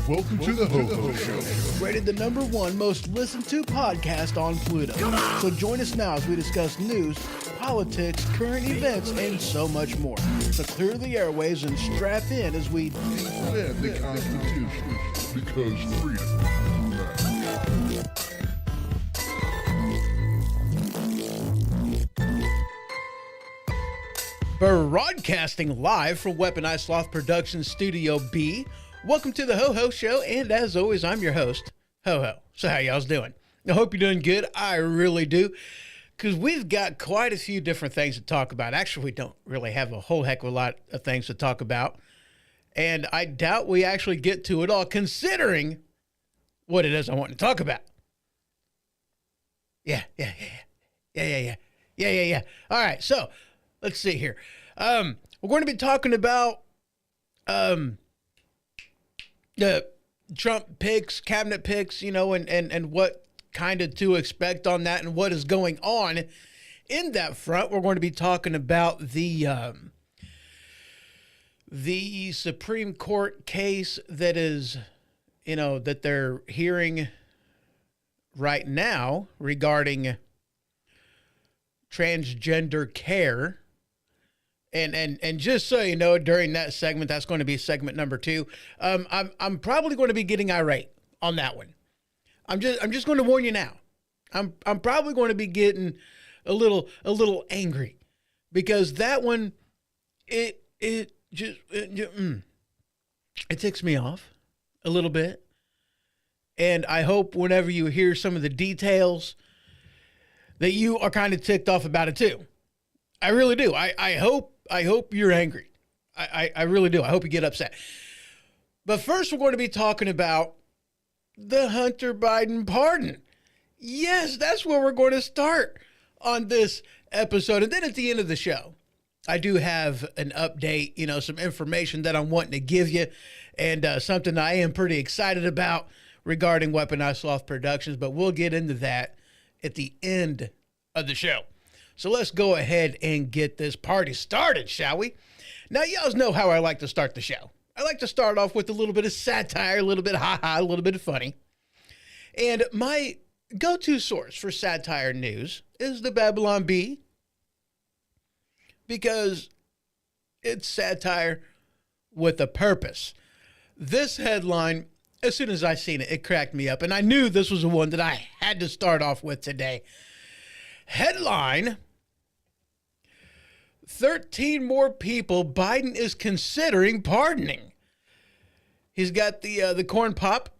Welcome to the HohO Show. Rated the #1 most listened to podcast on Pluto. So join us now as we discuss news, politics, current events, and so much more. So clear the airwaves and strap in as we defend the Constitution because freedom matters. Broadcasting live from Weaponized Sloth Productions Studio B. Welcome to the HohO Show, and as always, I'm your host, HohO. So how y'all's doing? I hope you're doing good. I really do, because we've got quite a few different things to talk about. Actually, we don't really have a whole heck of a lot of things to talk about, and I doubt we actually get to it all, considering what it is I want to talk about. Yeah. All right, so let's see here. We're going to be talking about the Trump picks, cabinet picks, and what kind of to expect on that and what is going on in that front. We're going to be talking about the Supreme Court case that is, that they're hearing right now regarding transgender care. And just so you know, during that segment, that's going to be segment number 2. I'm probably going to be getting irate on that one. I'm just going to warn you now. I'm probably going to be getting a little angry, because that one it ticks me off a little bit. And I hope whenever you hear some of the details that you are kind of ticked off about it too. I really do. I hope you're angry. I really do. I hope you get upset. But first, we're going to be talking about the Hunter Biden pardon. Yes, that's where we're going to start on this episode. And then at the end of the show, I do have an update, some information that I'm wanting to give you, and something I am pretty excited about regarding Weaponized Sloth Productions. But we'll get into that at the end of the show. So let's go ahead and get this party started, shall we? Now, y'all know how I like to start the show. I like to start off with a little bit of satire, a little bit of ha-ha, a little bit of funny. And my go-to source for satire news is the Babylon Bee, because it's satire with a purpose. This headline, as soon as I seen it, it cracked me up. And I knew this was the one that I had to start off with today. Headline: 13 more people Biden is considering pardoning. He's got the corn pop.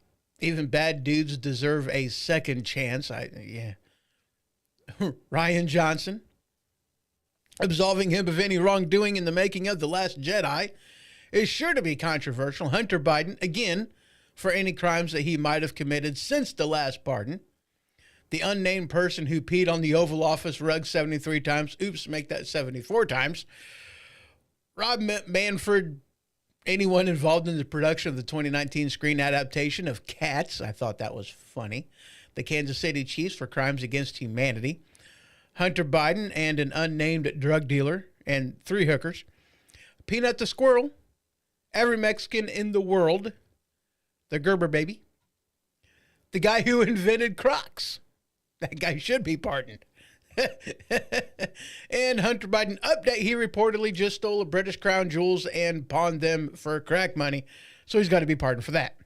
Even bad dudes deserve a second chance. Ryan Johnson, absolving him of any wrongdoing in the making of The Last Jedi, is sure to be controversial. Hunter Biden, again, for any crimes that he might have committed since the last pardon. The unnamed person who peed on the Oval Office rug 73 times. Oops, make that 74 times. Rob Manfred, anyone involved in the production of the 2019 screen adaptation of Cats. I thought that was funny. The Kansas City Chiefs for crimes against humanity. Hunter Biden and an unnamed drug dealer and 3 hookers. Peanut the Squirrel. Every Mexican in the world. The Gerber baby. The guy who invented Crocs. That guy should be pardoned. And Hunter Biden update: he reportedly just stole a British crown jewels and pawned them for crack money. So he's got to be pardoned for that.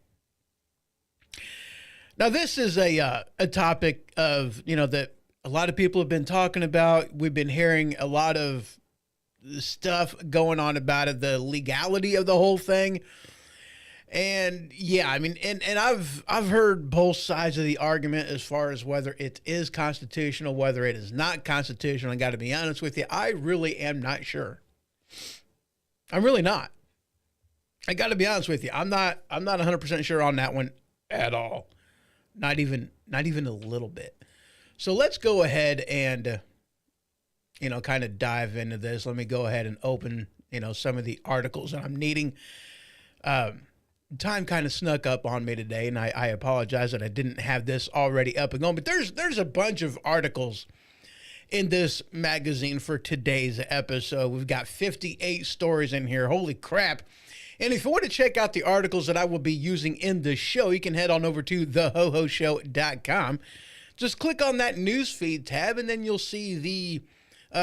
Now, this is a topic of, that a lot of people have been talking about. We've been hearing a lot of stuff going on about it, the legality of the whole thing. And yeah, I mean, and I've heard both sides of the argument as far as whether it is constitutional, whether it is not constitutional. I got to be honest with you, I really am not sure. I'm really not. I got to be honest with you. I'm not 100% sure on that one at all. Not even a little bit. So let's go ahead and kind of dive into this. Let me go ahead and open some of the articles that I'm needing. Time kind of snuck up on me today, and I apologize that I didn't have this already up and going. But there's a bunch of articles in this magazine for today's episode. We've got 58 stories in here. Holy crap. And if you want to check out the articles that I will be using in the show, you can head on over to thehohoshow.com. Just click on that newsfeed tab, and then you'll see the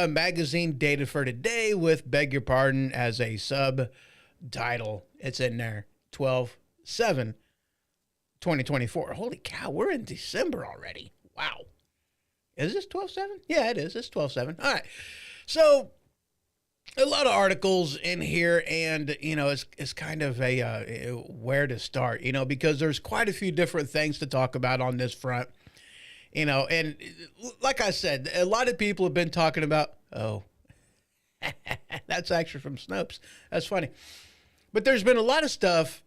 magazine dated for today with "Beg Your Pardon" as a subtitle. It's in there, 12/7/2024. Holy cow, we're in December already. Wow. Is this 12/7? Yeah, it is. It's 12/7. All right. So a lot of articles in here, and, it's kind of a where to start, because there's quite a few different things to talk about on this front, and like I said, a lot of people have been talking about, oh, that's actually from Snopes. That's funny. But there's been a lot of stuff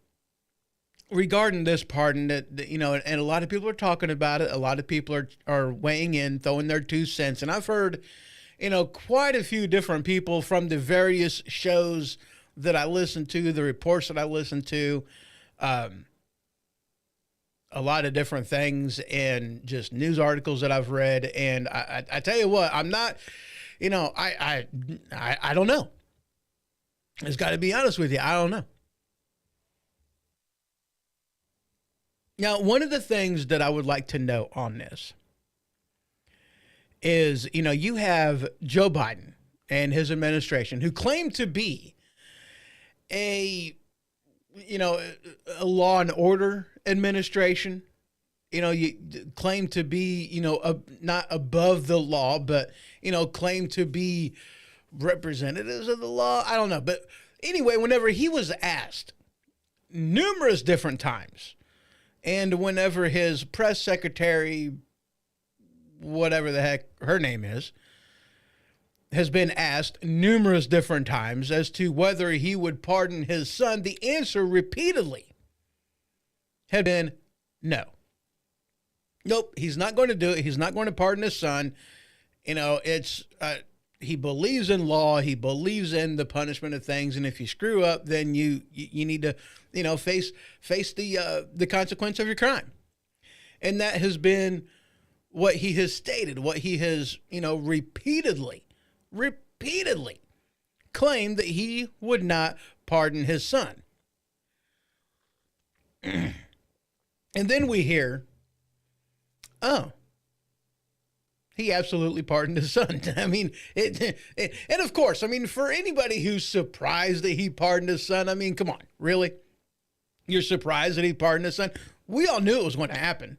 regarding this pardon that, and a lot of people are talking about it. A lot of people are weighing in, throwing their 2 cents. And I've heard, quite a few different people from the various shows that I listen to, the reports that I listen to, a lot of different things, and just news articles that I've read. And I tell you what, I'm not, I don't know. It's got to be honest with you. I don't know. Now, one of the things that I would like to note on this is, you have Joe Biden and his administration, who claim to be a law and order administration. You claim to be, not above the law, but, claim to be representatives of the law. I don't know. But anyway, whenever he was asked numerous different times, and whenever his press secretary, whatever the heck her name is, has been asked numerous different times as to whether he would pardon his son, the answer repeatedly had been no. Nope, he's not going to do it. He's not going to pardon his son. He believes in law. He believes in the punishment of things. And if you screw up, then you need to, face the consequence of your crime. And that has been what he has stated, what he has, repeatedly claimed, that he would not pardon his son. And then we hear, oh, he absolutely pardoned his son. I mean, and of course, for anybody who's surprised that he pardoned his son, come on, really? You're surprised that he pardoned his son? We all knew it was going to happen.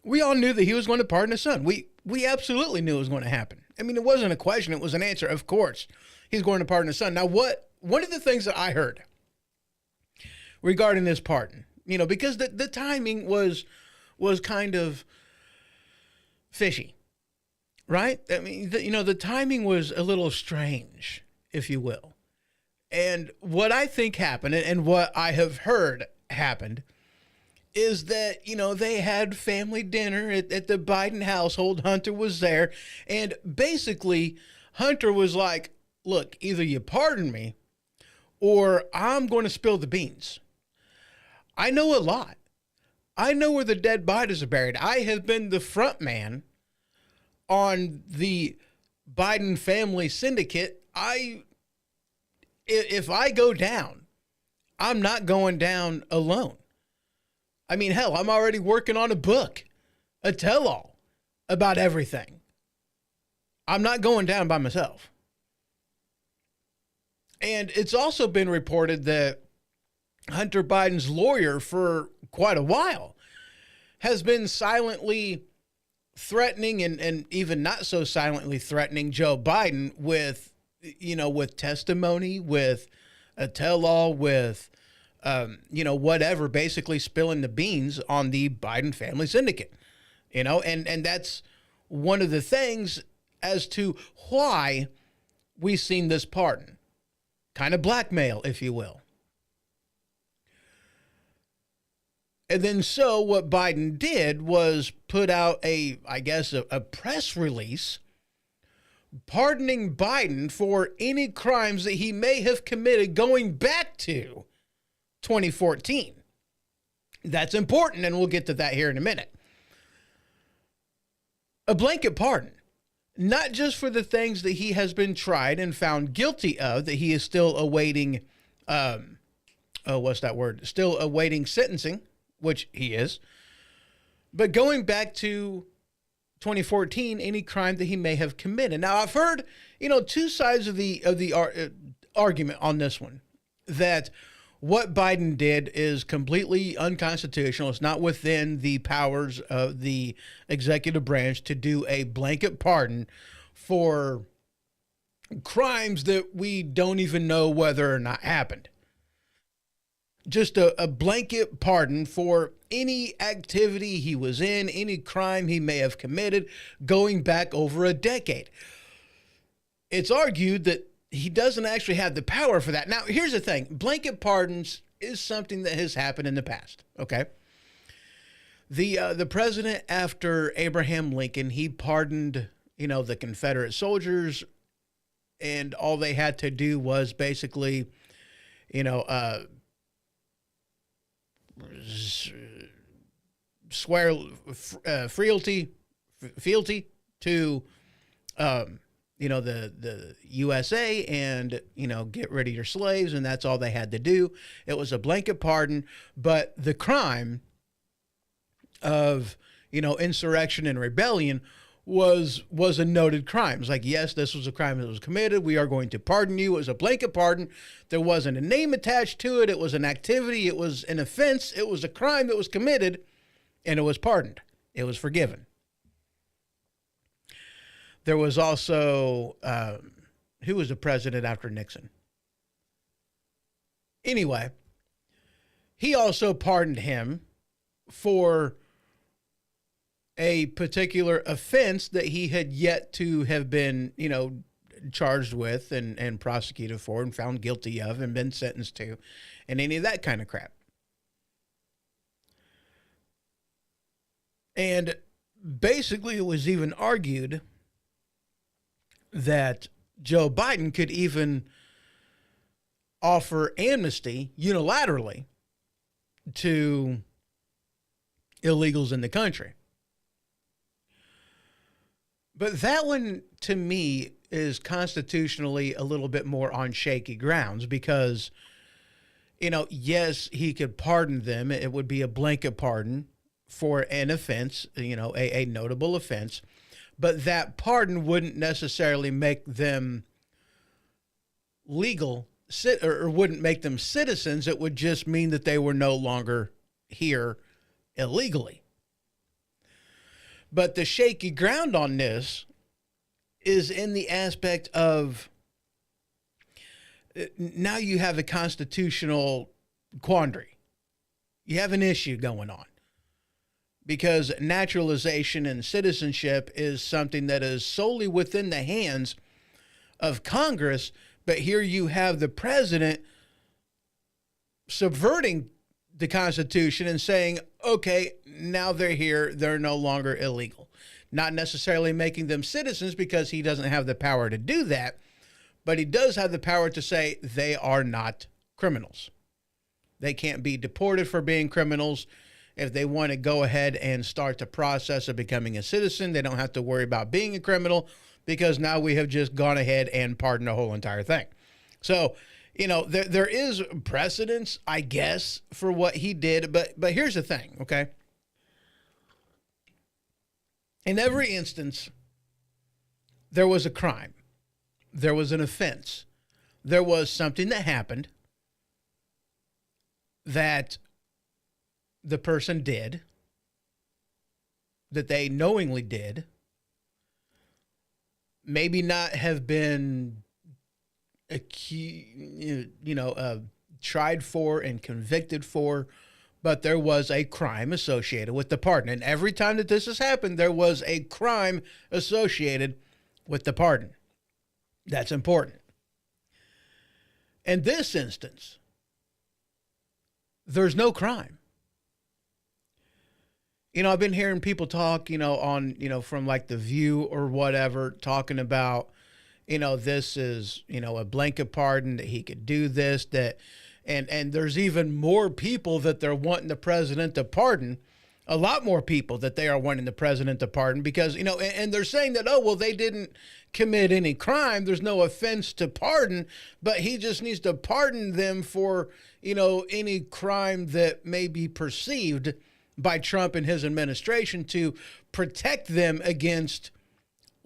We all knew that he was going to pardon his son. We absolutely knew it was going to happen. It wasn't a question. It was an answer. Of course, he's going to pardon his son. Now, one of the things that I heard regarding this pardon, because the timing was kind of fishy, right? The timing was a little strange, if you will. And what I think happened, and what I have heard happened, is that, they had family dinner at the Biden household. Hunter was there. And basically, Hunter was like, look, either you pardon me or I'm going to spill the beans. I know a lot. I know where the dead bodies are buried. I have been the front man on the Biden family syndicate. If I go down, I'm not going down alone. Hell, I'm already working on a book, a tell-all about everything. I'm not going down by myself. And it's also been reported that Hunter Biden's lawyer for quite a while has been silently threatening and even not so silently threatening Joe Biden with testimony, with a tell-all, with whatever, basically spilling the beans on the Biden family syndicate, and that's one of the things as to why we've seen this pardon. Kind of blackmail, if you will. And then so what Biden did was put out a press release pardoning Biden for any crimes that he may have committed going back to 2014. That's important, and we'll get to that here in a minute. A blanket pardon, not just for the things that he has been tried and found guilty of, that he is still awaiting what's that word? Still awaiting sentencing, which he is. But going back to 2014, any crime that he may have committed. Now, I've heard, two sides of the argument on this one, that what Biden did is completely unconstitutional. It's not within the powers of the executive branch to do a blanket pardon for crimes that we don't even know whether or not happened. Just a blanket pardon for any activity he was in, any crime he may have committed going back over a decade. It's argued that he doesn't actually have the power for that. Now, here's the thing. Blanket pardons is something that has happened in the past, okay? The president after Abraham Lincoln, he pardoned, the Confederate soldiers, and all they had to do was basically, swear fealty to the USA and get rid of your slaves, and that's all they had to do. It was a blanket pardon, but the crime of insurrection and rebellion was a noted crime. It's like, yes, this was a crime that was committed. We are going to pardon you. It was a blanket pardon. There wasn't a name attached to it. It was an activity. It was an offense. It was a crime that was committed, and it was pardoned. It was forgiven. There was also, who was the president after Nixon? Anyway, he also pardoned him for a particular offense that he had yet to have been, charged with and prosecuted for and found guilty of and been sentenced to, and any of that kind of crap. And basically, it was even argued that Joe Biden could even offer amnesty unilaterally to illegals in the country. But that one, to me, is constitutionally a little bit more on shaky grounds because, yes, he could pardon them. It would be a blanket pardon for an offense, a notable offense. But that pardon wouldn't necessarily make them legal or wouldn't make them citizens. It would just mean that they were no longer here illegally. But the shaky ground on this is in the aspect of now you have a constitutional quandary. You have an issue going on because naturalization and citizenship is something that is solely within the hands of Congress. But here you have the president subverting the Constitution and saying, okay, now they're here, they're no longer illegal. Not necessarily making them citizens because he doesn't have the power to do that, but he does have the power to say they are not criminals. They can't be deported for being criminals. If they want to go ahead and start the process of becoming a citizen, they don't have to worry about being a criminal because now we have just gone ahead and pardoned the whole entire thing. So, there is precedence, I guess, for what he did. But here's the thing, okay? In every instance, there was a crime. There was an offense. There was something that happened that the person did, that they knowingly did, maybe not have been tried for and convicted for, but there was a crime associated with the pardon. And every time that this has happened, there was a crime associated with the pardon. That's important. In this instance, there's no crime. I've been hearing people talk, on, from like The View or whatever, talking about, this is, a blanket pardon, that he could do this, that, and there's even more people that they're wanting the president to pardon a lot more people that they are wanting the president to pardon because, and they're saying that, oh, well, they didn't commit any crime. There's no offense to pardon, but he just needs to pardon them for, any crime that may be perceived by Trump and his administration to protect them against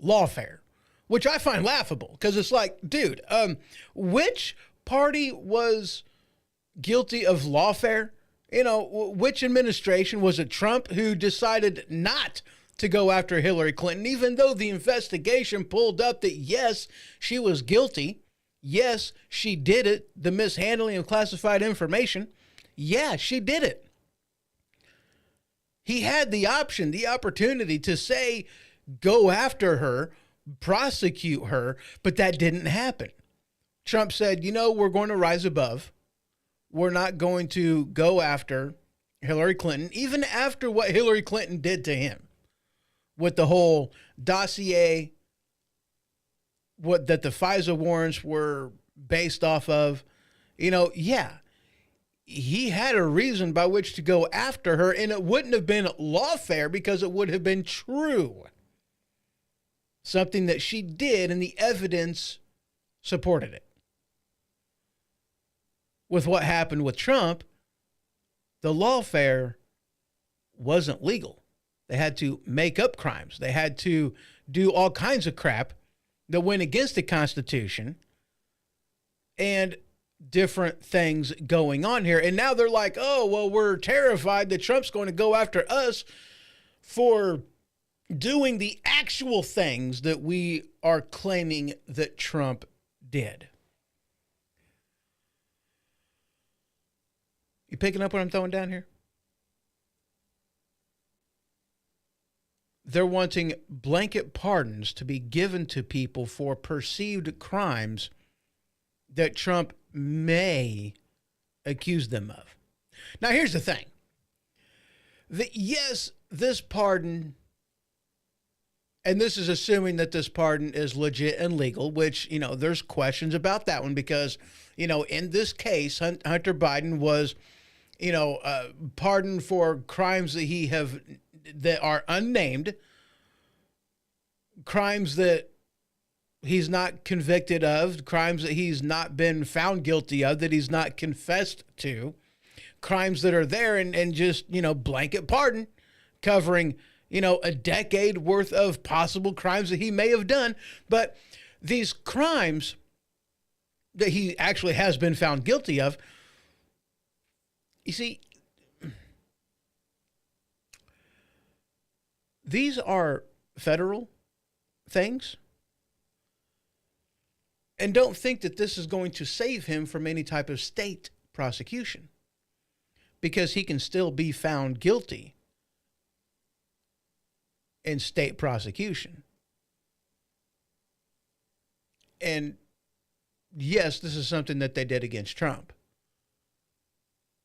lawfare, which I find laughable because it's like, dude, which party was guilty of lawfare? Which administration? Was it Trump who decided not to go after Hillary Clinton, even though the investigation pulled up that, yes, she was guilty. Yes, she did it. The mishandling of classified information. Yeah, she did it. He had the option, the opportunity to say, go after her, prosecute her, but that didn't happen. Trump said, we're going to rise above. We're not going to go after Hillary Clinton, even after what Hillary Clinton did to him with the whole dossier, that the FISA warrants were based off of. Yeah, he had a reason by which to go after her, and it wouldn't have been lawfare because it would have been true. Something that she did, and the evidence supported it. With what happened with Trump, the lawfare wasn't legal. They had to make up crimes. They had to do all kinds of crap that went against the Constitution and different things going on here. And now they're like, oh, well, we're terrified that Trump's going to go after us for doing the actual things that we are claiming that Trump did. You picking up what I'm throwing down here? They're wanting blanket pardons to be given to people for perceived crimes that Trump may accuse them of. Now, here's the thing. Yes, this pardon, and this is assuming that this pardon is legit and legal, which, there's questions about that one because, in this case, Hunter Biden was pardoned for crimes that are unnamed, crimes that he's not convicted of, crimes that he's not been found guilty of, that he's not confessed to, crimes that are there and just, blanket pardon covering, a decade worth of possible crimes that he may have done. But these crimes that he actually has been found guilty of, you see, these are federal things. And don't think that this is going to save him from any type of state prosecution, because he can still be found guilty in state prosecution. And yes, this is something that they did against Trump.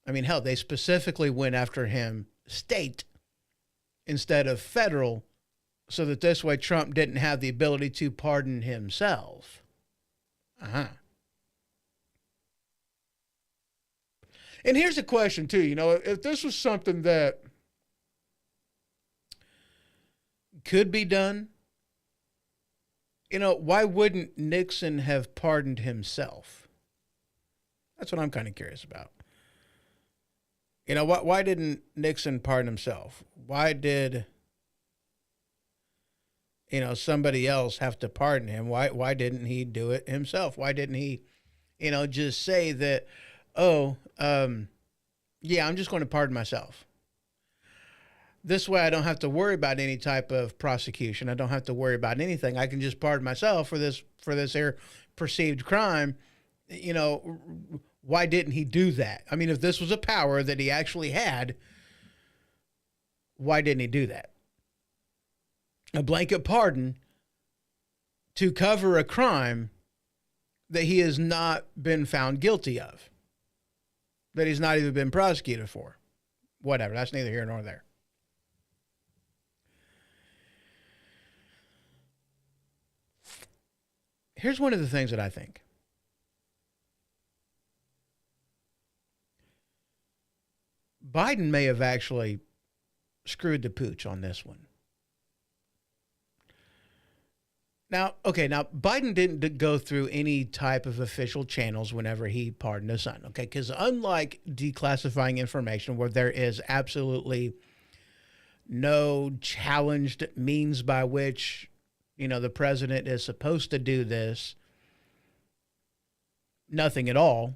I mean, hell, they specifically went after him state instead of federal, so that this way Trump didn't have the ability to pardon himself. And here's a question too, if this was something that could be done, why wouldn't Nixon have pardoned himself? That's what I'm kind of curious about. Why didn't Nixon pardon himself? Why did, somebody else have to pardon him? Why didn't he do it himself? Why didn't he, just say that, yeah, I'm just going to pardon myself. This way I don't have to worry about any type of prosecution. I don't have to worry about anything. I can just pardon myself for this here perceived crime. Why didn't he do that? I mean, if this was a power that he actually had, why didn't he do that? A blanket pardon to cover a crime that he has not been found guilty of, that he's not even been prosecuted for. Whatever, that's neither here nor there. Here's one of the things that I think. Biden may have actually screwed the pooch on this one. Now, Biden didn't go through any type of official channels whenever he pardoned his son, okay? Because unlike declassifying information where there is absolutely no challenged means by which, the president is supposed to do this, nothing at all.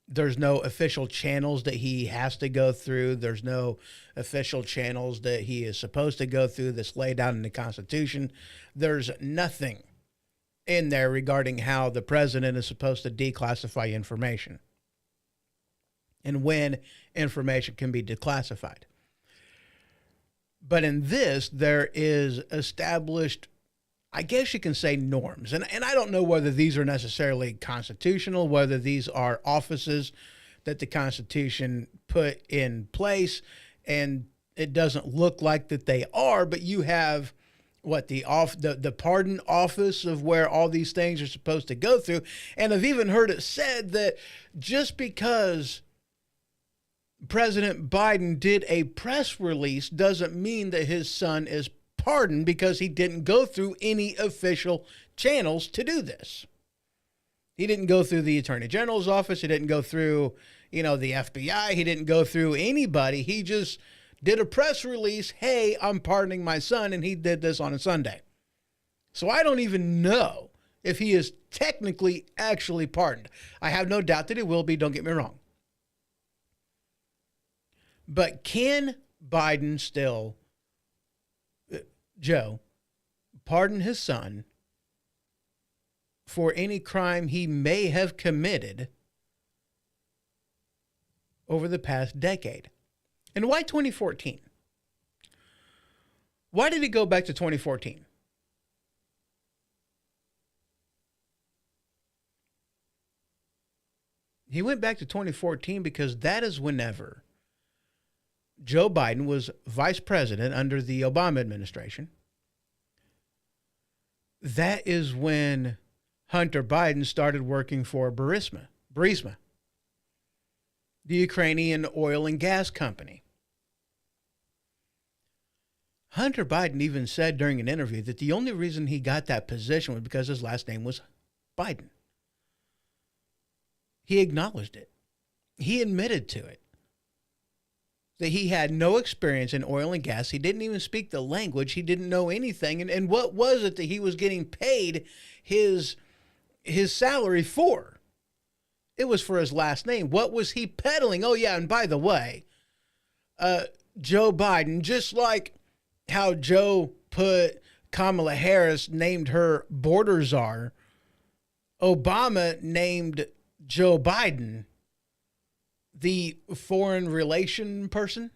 There's no official channels that he has to go through. There's no official channels that he is supposed to go through that's laid out in the Constitution. There's nothing in there regarding how the president is supposed to declassify information and when information can be declassified. But in this, there is established, I guess you can say, norms. And I don't know whether these are necessarily constitutional, whether these are offices that the Constitution put in place, and it doesn't look like that they are, but you have the pardon office of where all these things are supposed to go through. And I've even heard it said that just because President Biden did a press release doesn't mean that his son is pardoned because he didn't go through any official channels to do this. He didn't go through the Attorney General's office. He didn't go through, the FBI. He didn't go through anybody. He just did a press release. Hey, I'm pardoning my son. And he did this on a Sunday. So I don't even know if he is technically actually pardoned. I have no doubt that he will be. Don't get me wrong. But can Biden still, Joe, pardon his son for any crime he may have committed over the past decade? And why 2014? Why did he go back to 2014? He went back to 2014 because that is whenever Joe Biden was vice president under the Obama administration. That is when Hunter Biden started working for Burisma, the Ukrainian oil and gas company. Hunter Biden even said during an interview that the only reason he got that position was because his last name was Biden. He acknowledged it. He admitted to it. That he had no experience in oil and gas. He didn't even speak the language. He didn't know anything. And what was it that he was getting paid his salary for? It was for his last name. What was he peddling? Oh, yeah, and by the way, Joe Biden, just like how Joe put Kamala Harris, named her border czar, Obama named Joe Biden the foreign relation person,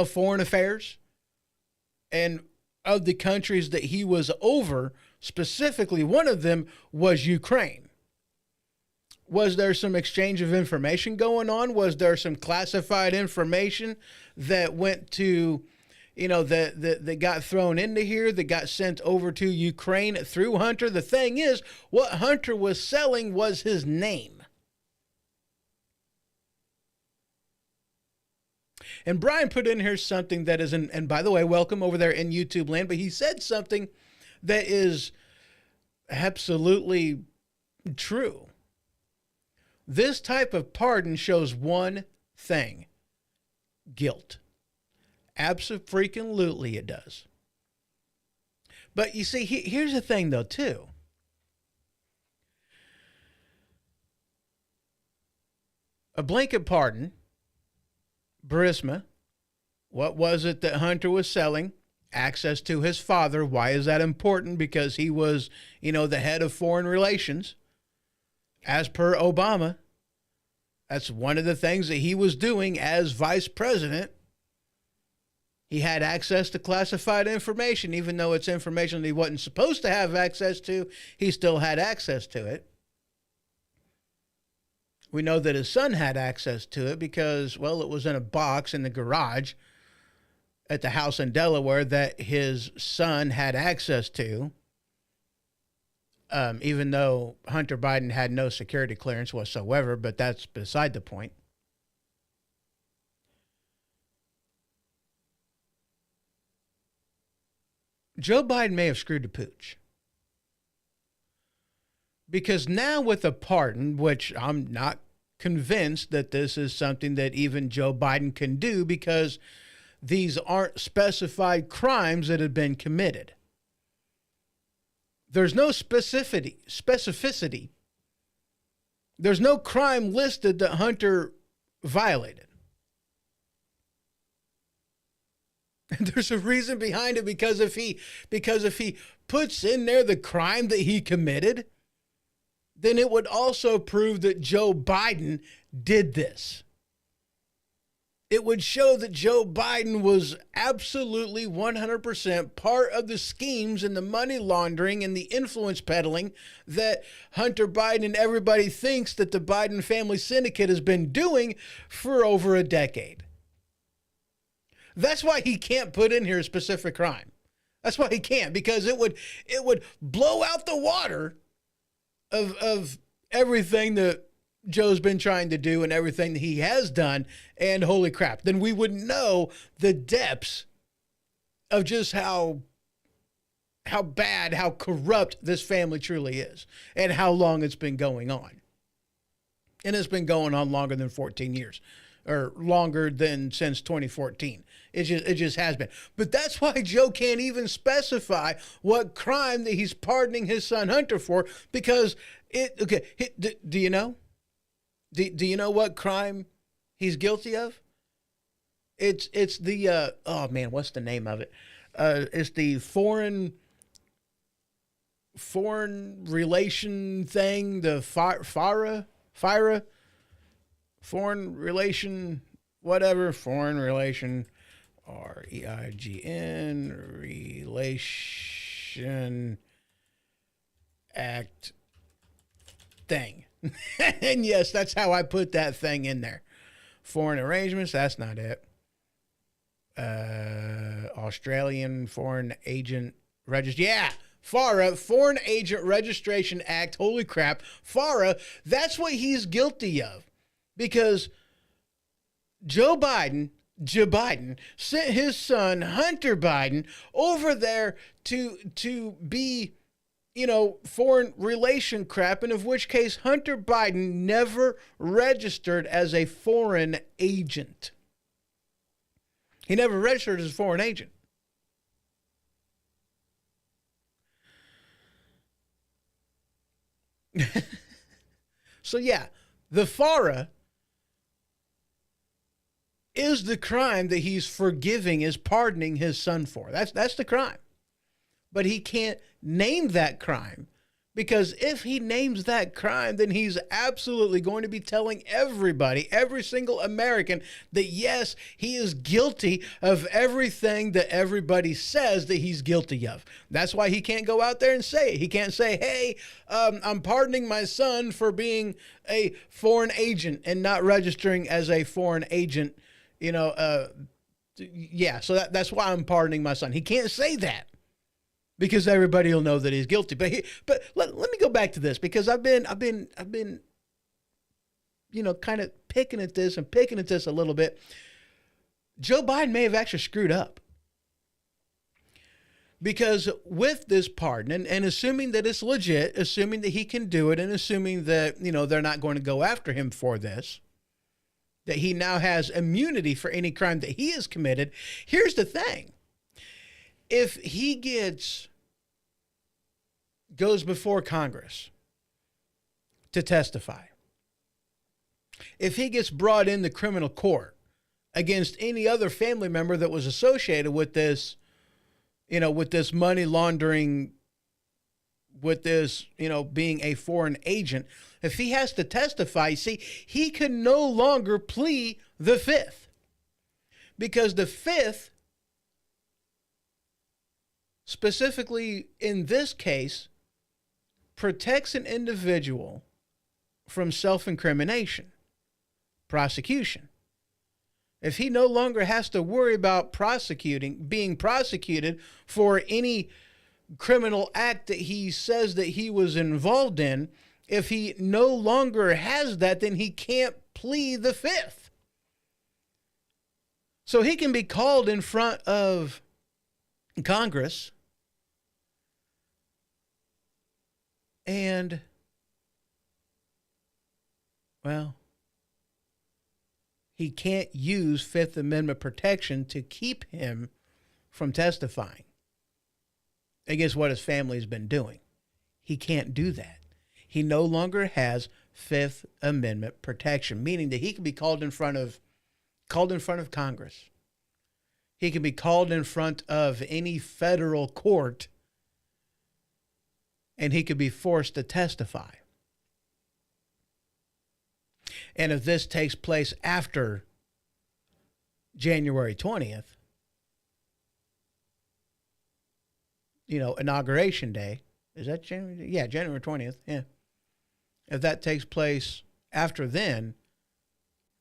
foreign affairs. And of the countries that he was over, specifically one of them was Ukraine. Was there some exchange of information going on? Was there some classified information that went to, that got thrown into here, that got sent over to Ukraine through Hunter? The thing is, what Hunter was selling was his name. And Brian put in here something that is, and by the way, welcome over there in YouTube land, but he said something that is absolutely true. This type of pardon shows one thing: guilt. Abso-freaking-lutely it does. But you see, here's the thing though, too. A blanket pardon, Burisma, what was it that Hunter was selling? Access to his father. Why is that important? Because he was, the head of foreign relations. As per Obama, that's one of the things that he was doing as vice president. He had access to classified information, even though it's information that he wasn't supposed to have access to, he still had access to it. We know that his son had access to it because, well, it was in a box in the garage at the house in Delaware that his son had access to, even though Hunter Biden had no security clearance whatsoever, but that's beside the point. Joe Biden may have screwed the pooch. Because now with a pardon, which I'm not convinced that this is something that even Joe Biden can do, because these aren't specified crimes that have been committed. There's no specificity. There's no crime listed that Hunter violated. And there's a reason behind it, because if he puts in there the crime that he committed, then it would also prove that Joe Biden did this. It would show that Joe Biden was absolutely 100% part of the schemes and the money laundering and the influence peddling that Hunter Biden and everybody thinks that the Biden family syndicate has been doing for over a decade. That's why he can't put in here a specific crime. That's why he can't, because it would blow out the water of everything that Joe's been trying to do and everything that he has done, and holy crap, then we would know the depths of just how bad, how corrupt this family truly is, and how long it's been going on. And it's been going on longer than 14 years, or longer than since 2014. It just has been. But that's why Joe can't even specify what crime that he's pardoning his son Hunter for, because do you know? Do you know what crime he's guilty of? It's the oh man, what's the name of it? It's the foreign relation thing, the FARA, foreign relation, whatever, foreign relation, REIGN, relation act thing. And yes, that's how I put that thing in there. Foreign arrangements, that's not it. Australian Foreign Agent Register. Yeah, FARA, Foreign Agent Registration Act. Holy crap. FARA, that's what he's guilty of. Because Joe Biden sent his son Hunter Biden over there to be, foreign relation crap, and of which case Hunter Biden never registered as a foreign agent. He never registered as a foreign agent. So yeah, the FARA is the crime that he's forgiving, is pardoning his son for. That's the crime. But he can't name that crime, because if he names that crime, then he's absolutely going to be telling everybody, every single American, that yes, he is guilty of everything that everybody says that he's guilty of. That's why he can't go out there and say it. He can't say, hey, I'm pardoning my son for being a foreign agent and not registering as a foreign agent. So that's why I'm pardoning my son. He can't say that, because everybody will know that he's guilty. But let me go back to this, because I've been kind of picking at this a little bit. Joe Biden may have actually screwed up, because with this pardon, and assuming that it's legit, assuming that he can do it, and assuming that, they're not going to go after him for this, that he now has immunity for any crime that he has committed. Here's the thing. If he goes before Congress to testify, if he gets brought into criminal court against any other family member that was associated with this, with this money laundering, with this, being a foreign agent, if he has to testify, see, he can no longer plead the fifth, because the fifth, specifically in this case, protects an individual from self-incrimination, prosecution. If he no longer has to worry about being prosecuted for any criminal act that he says that he was involved in, if he no longer has that, then he can't plead the fifth. So he can be called in front of Congress And, well, he can't use Fifth Amendment protection to keep him from testifying against what his family's been doing. He can't do that. He no longer has Fifth Amendment protection, meaning that he can be called in front of Congress. He can be called in front of any federal court, and he could be forced to testify. And if this takes place after January 20th, Inauguration Day, is that January? Yeah, January 20th. Yeah. If that takes place after then,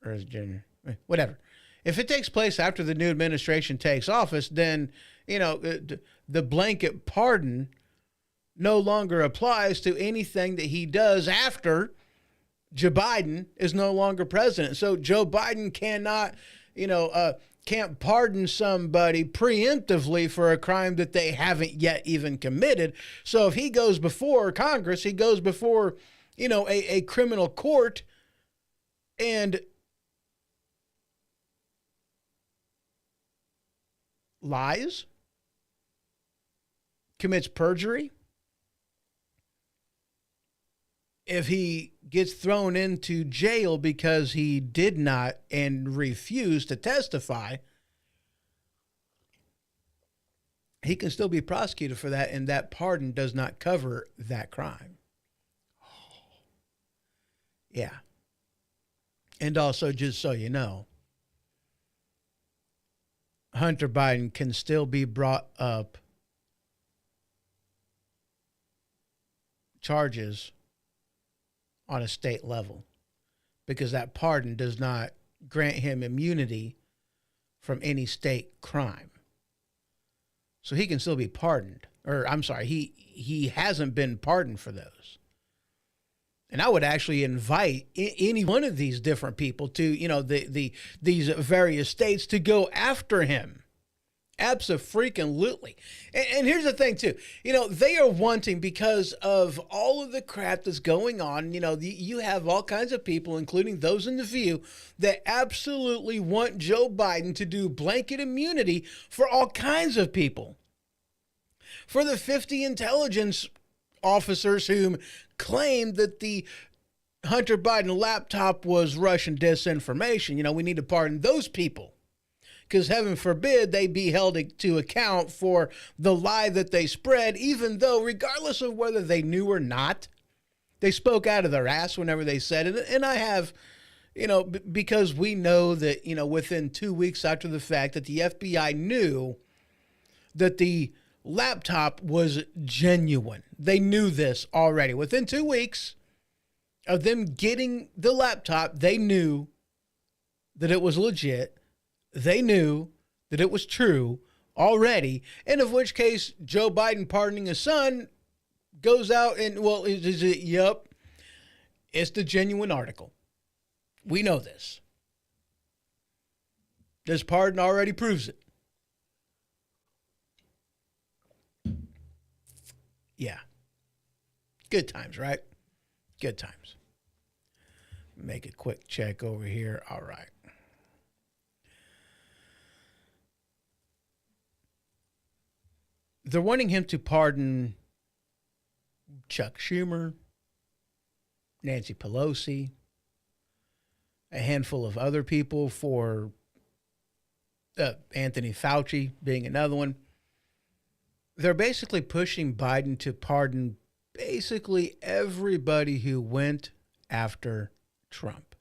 or is it January? Whatever. If it takes place after the new administration takes office, then, the blanket pardon no longer applies to anything that he does after Joe Biden is no longer president. So Joe Biden cannot, can't pardon somebody preemptively for a crime that they haven't yet even committed. So if he goes before Congress, he goes before, a criminal court and lies, commits perjury, if he gets thrown into jail because he did not and refused to testify, he can still be prosecuted for that, and that pardon does not cover that crime. Yeah. And also, just so you know, Hunter Biden can still be brought up charges on a state level, because that pardon does not grant him immunity from any state crime. So he can still be pardoned, or I'm sorry, he hasn't been pardoned for those. And I would actually invite any one of these different people to, these various states to go after him. Abso-freaking-lutely. And here's the thing, too. They are wanting, because of all of the crap that's going on, you have all kinds of people, including those in the View, that absolutely want Joe Biden to do blanket immunity for all kinds of people. For the 50 intelligence officers who claimed that the Hunter Biden laptop was Russian disinformation, we need to pardon those people. Because heaven forbid they be held to account for the lie that they spread, even though, regardless of whether they knew or not, they spoke out of their ass whenever they said it. And I have, because we know that, within 2 weeks after the fact that the FBI knew that the laptop was genuine. They knew this already. Within 2 weeks of them getting the laptop, they knew that it was legit. They knew that it was true already, and of which case Joe Biden pardoning his son goes out and, yep, it's the genuine article. We know this. This pardon already proves it. Yeah. Good times, right? Good times. Make a quick check over here. All right. They're wanting him to pardon Chuck Schumer, Nancy Pelosi, a handful of other people, for Anthony Fauci being another one. They're basically pushing Biden to pardon basically everybody who went after Trump,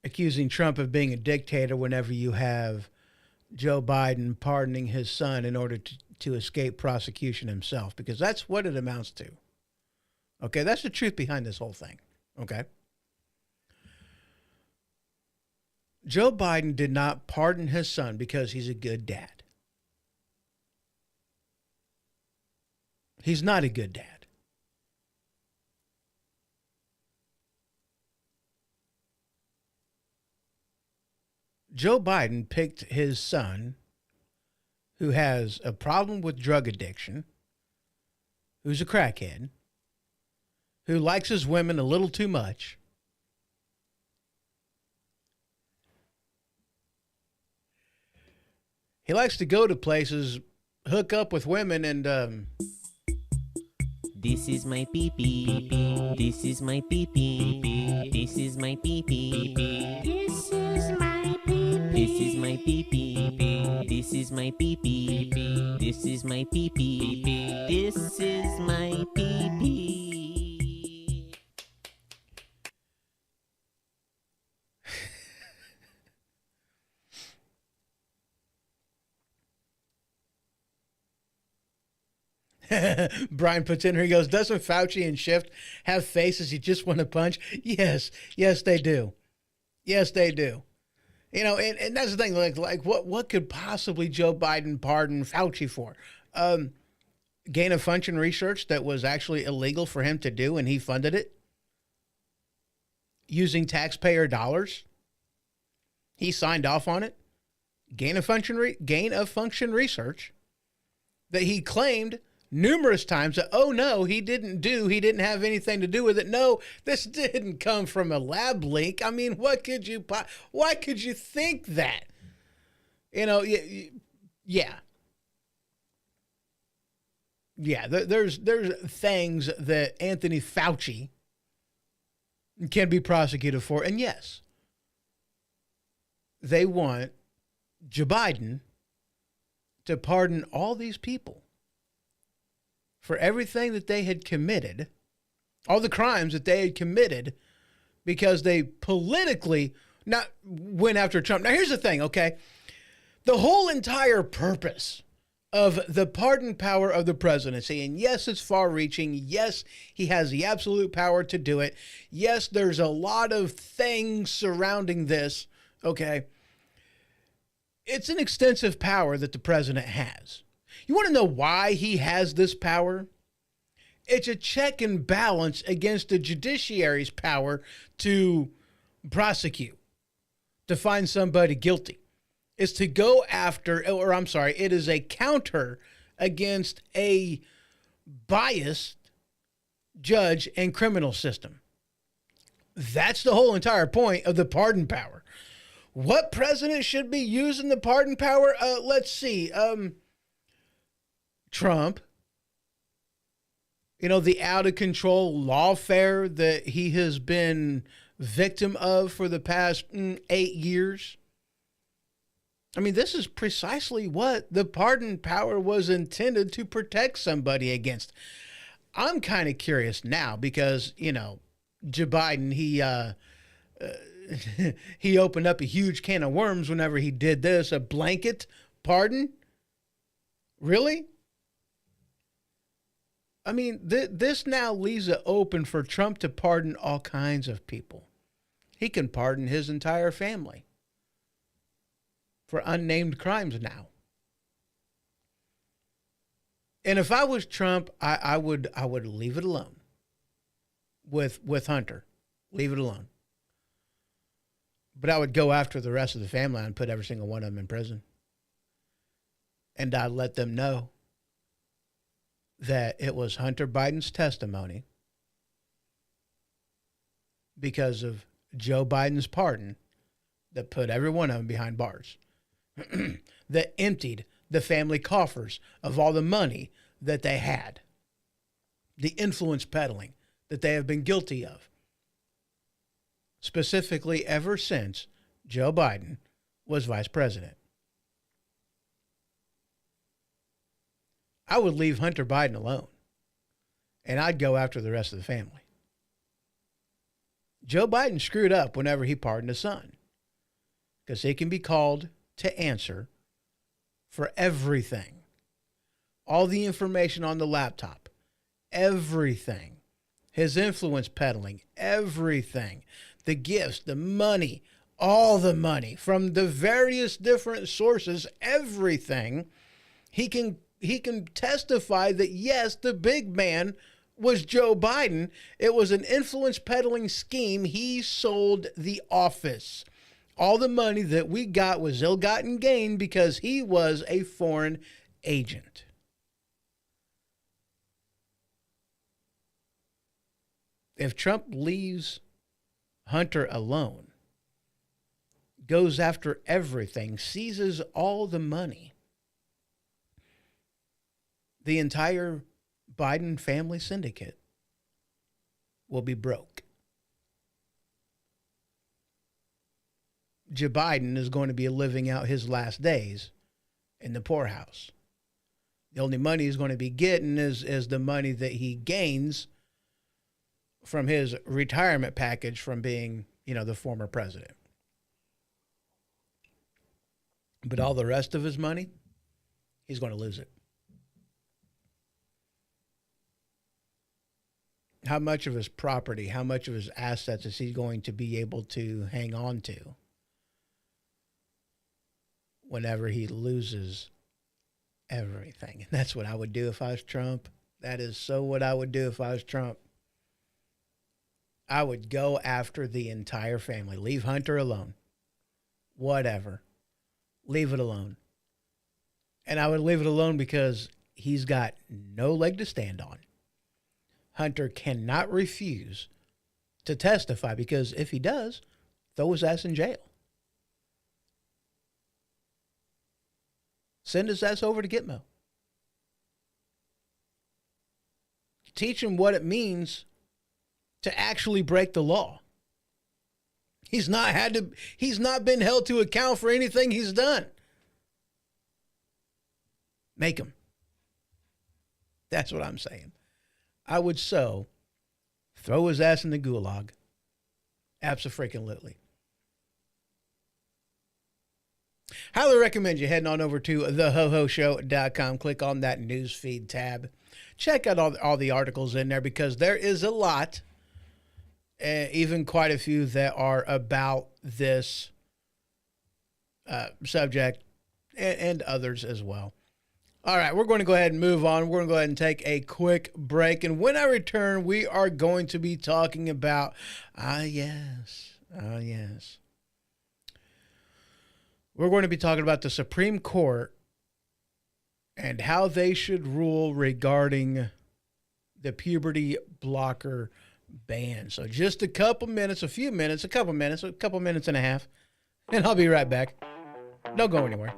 accusing Trump of being a dictator whenever you have Joe Biden pardoning his son in order to escape prosecution himself, because that's what it amounts to. Okay, that's the truth behind this whole thing. Okay. Joe Biden did not pardon his son because he's a good dad. He's not a good dad. Joe Biden picked his son, who has a problem with drug addiction, who's a crackhead, who likes his women a little too much. He likes to go to places, hook up with women, and This is my pee-pee. This is my pee-pee. This is my pee-pee. This is my pee-pee. This is my pee-pee. This is my pee-pee. This is my pee-pee. This is my pee-pee. Brian puts in here, he goes, doesn't Fauci and Schiff have faces you just want to punch? Yes, they do. Yes, they do. You know, and that's the thing, like what could possibly Joe Biden pardon Fauci for? Gain of function research that was actually illegal for him to do, and he funded it using taxpayer dollars. He signed off on it. Gain of function research that he claimed numerous times that, oh no, he didn't have anything to do with it. No, this didn't come from a lab leak. I mean, why could you think that? You know, yeah. There's things that Anthony Fauci can be prosecuted for. And yes, they want Joe Biden to pardon all these people for everything that they had committed, all the crimes that they had committed, because they politically not went after Trump. Now, here's the thing, okay? The whole entire purpose of the pardon power of the presidency, and yes, it's far-reaching. Yes, he has the absolute power to do it. Yes, there's a lot of things surrounding this, okay? It's an extensive power that the president has. You want to know why he has this power? It's a check and balance against the judiciary's power to prosecute, to find somebody guilty. It's to go after, it is a counter against a biased judge and criminal system. That's the whole entire point of the pardon power. What president should be using the pardon power? Let's see. Trump, you know, the out of control lawfare that he has been victim of for the past 8 years. I mean, this is precisely what the pardon power was intended to protect somebody against. I'm kind of curious now because, you know, Joe Biden, he opened up a huge can of worms whenever he did this, a blanket pardon. Really? I mean, this now leaves it open for Trump to pardon all kinds of people. He can pardon his entire family for unnamed crimes now. And if I was Trump, I would leave it alone with Hunter. Leave it alone. But I would go after the rest of the family and put every single one of them in prison. And I'd let them know that it was Hunter Biden's testimony because of Joe Biden's pardon that put every one of them behind bars, that emptied the family coffers of all the money that they had, the influence peddling that they have been guilty of, specifically ever since Joe Biden was vice president. I would leave Hunter Biden alone, and I'd go after the rest of the family. Joe Biden screwed up whenever he pardoned his son, because he can be called to answer for everything. All the information on the laptop, everything. His influence peddling, everything. The gifts, the money, all the money from the various different sources, everything. He can testify that, yes, the big man was Joe Biden. It was an influence peddling scheme. He sold the office. All the money that we got was ill-gotten gain because he was a foreign agent. If Trump leaves Hunter alone, goes after everything, seizes all the money, the entire Biden family syndicate will be broke. Joe Biden is going to be living out his last days in the poorhouse. The only money he's going to be getting is the money that he gains from his retirement package from being, the former president. But all the rest of his money, he's going to lose it. How much of his property, how much of his assets is he going to be able to hang on to whenever he loses everything? And that's what I would do if I was Trump. That is so what I would do if I was Trump. I would go after the entire family. Leave Hunter alone. Whatever. Leave it alone. And I would leave it alone because he's got no leg to stand on. Hunter cannot refuse to testify because if he does, throw his ass in jail. Send his ass over to Gitmo. Teach him what it means to actually break the law. He's not been held to account for anything he's done. Make him. That's what I'm saying. I would throw his ass in the gulag. Abso-freaking-lutely. Highly recommend you heading on over to thehohoshow.com. Click on that newsfeed tab. Check out all the articles in there because there is a lot, even quite a few that are about this subject and others as well. All right, we're going to go ahead and move on. We're going to go ahead and take a quick break. And when I return, we are going to be talking about, yes. We're going to be talking about the Supreme Court and how they should rule regarding the puberty blocker ban. So just a couple minutes and a half, and I'll be right back. Don't go anywhere.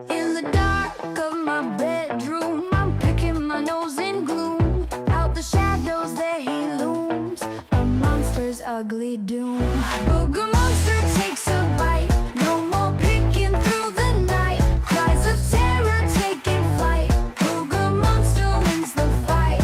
In the dark of my bedroom, I'm picking my nose in gloom. Out the shadows there he looms, a monster's ugly doom. Booger monster takes a bite, no more picking through the night. Cries of terror taking flight, Booger monster wins the fight.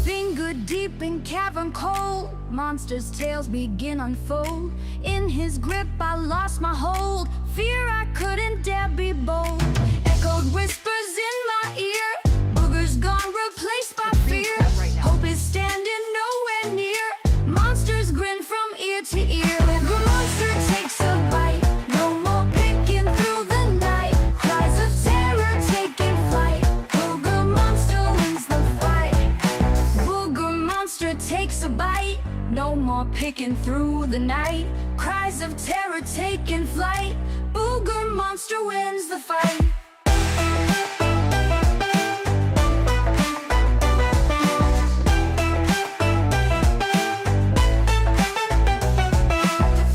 Finger deep in cavern cold, monster's tails begin unfold. In his grip I lost my hold, fear I couldn't dare be bold. Echoed whispers in my ear, boogers gone replaced by fear. Hope is standing nowhere near, monsters grin from ear to ear. Booger monster takes a bite, no more picking through the night. Cries of terror taking flight, Booger monster wins the fight. Booger monster takes a bite, no more picking through the night. Cries of terror taking flight, Booger monster wins the fight.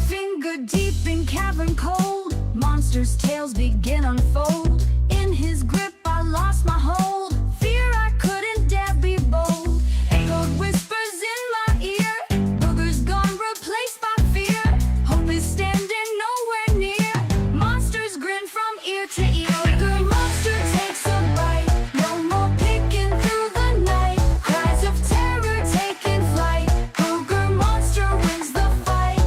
Finger deep in cavern cold, monster's tails begin unfold. In his grip I lost my hold, fear I couldn't dare be bold. Echoed whispers in my ear, boogers gone replaced by fear. Hope is standing nowhere near, monsters grin from ear to ear. Booger monster takes a bite, no more picking through the night. Cries of terror taking flight, Booger monster wins the fight.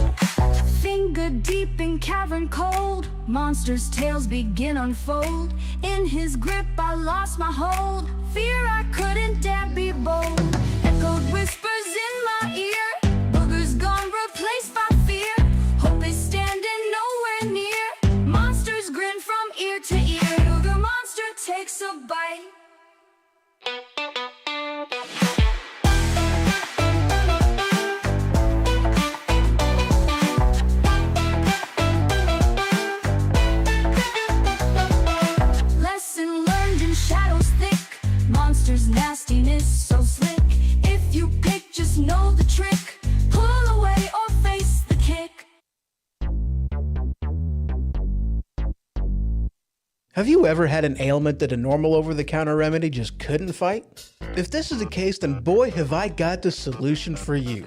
Finger deep in cavern cold, monster's tails begin unfold. In his grip I lost my hold, fear I couldn't dare be bold. Echoed whispers in my ear, boogers gone replaced by fear. Hope is standing nowhere near, monsters grin from ear to ear. Booger monster takes a bite. Lesson learned in shadows thick, monsters nastiness so slick. If you Have you ever had an ailment that a normal over-the-counter remedy just couldn't fight? If this is the case, then boy, have I got the solution for you.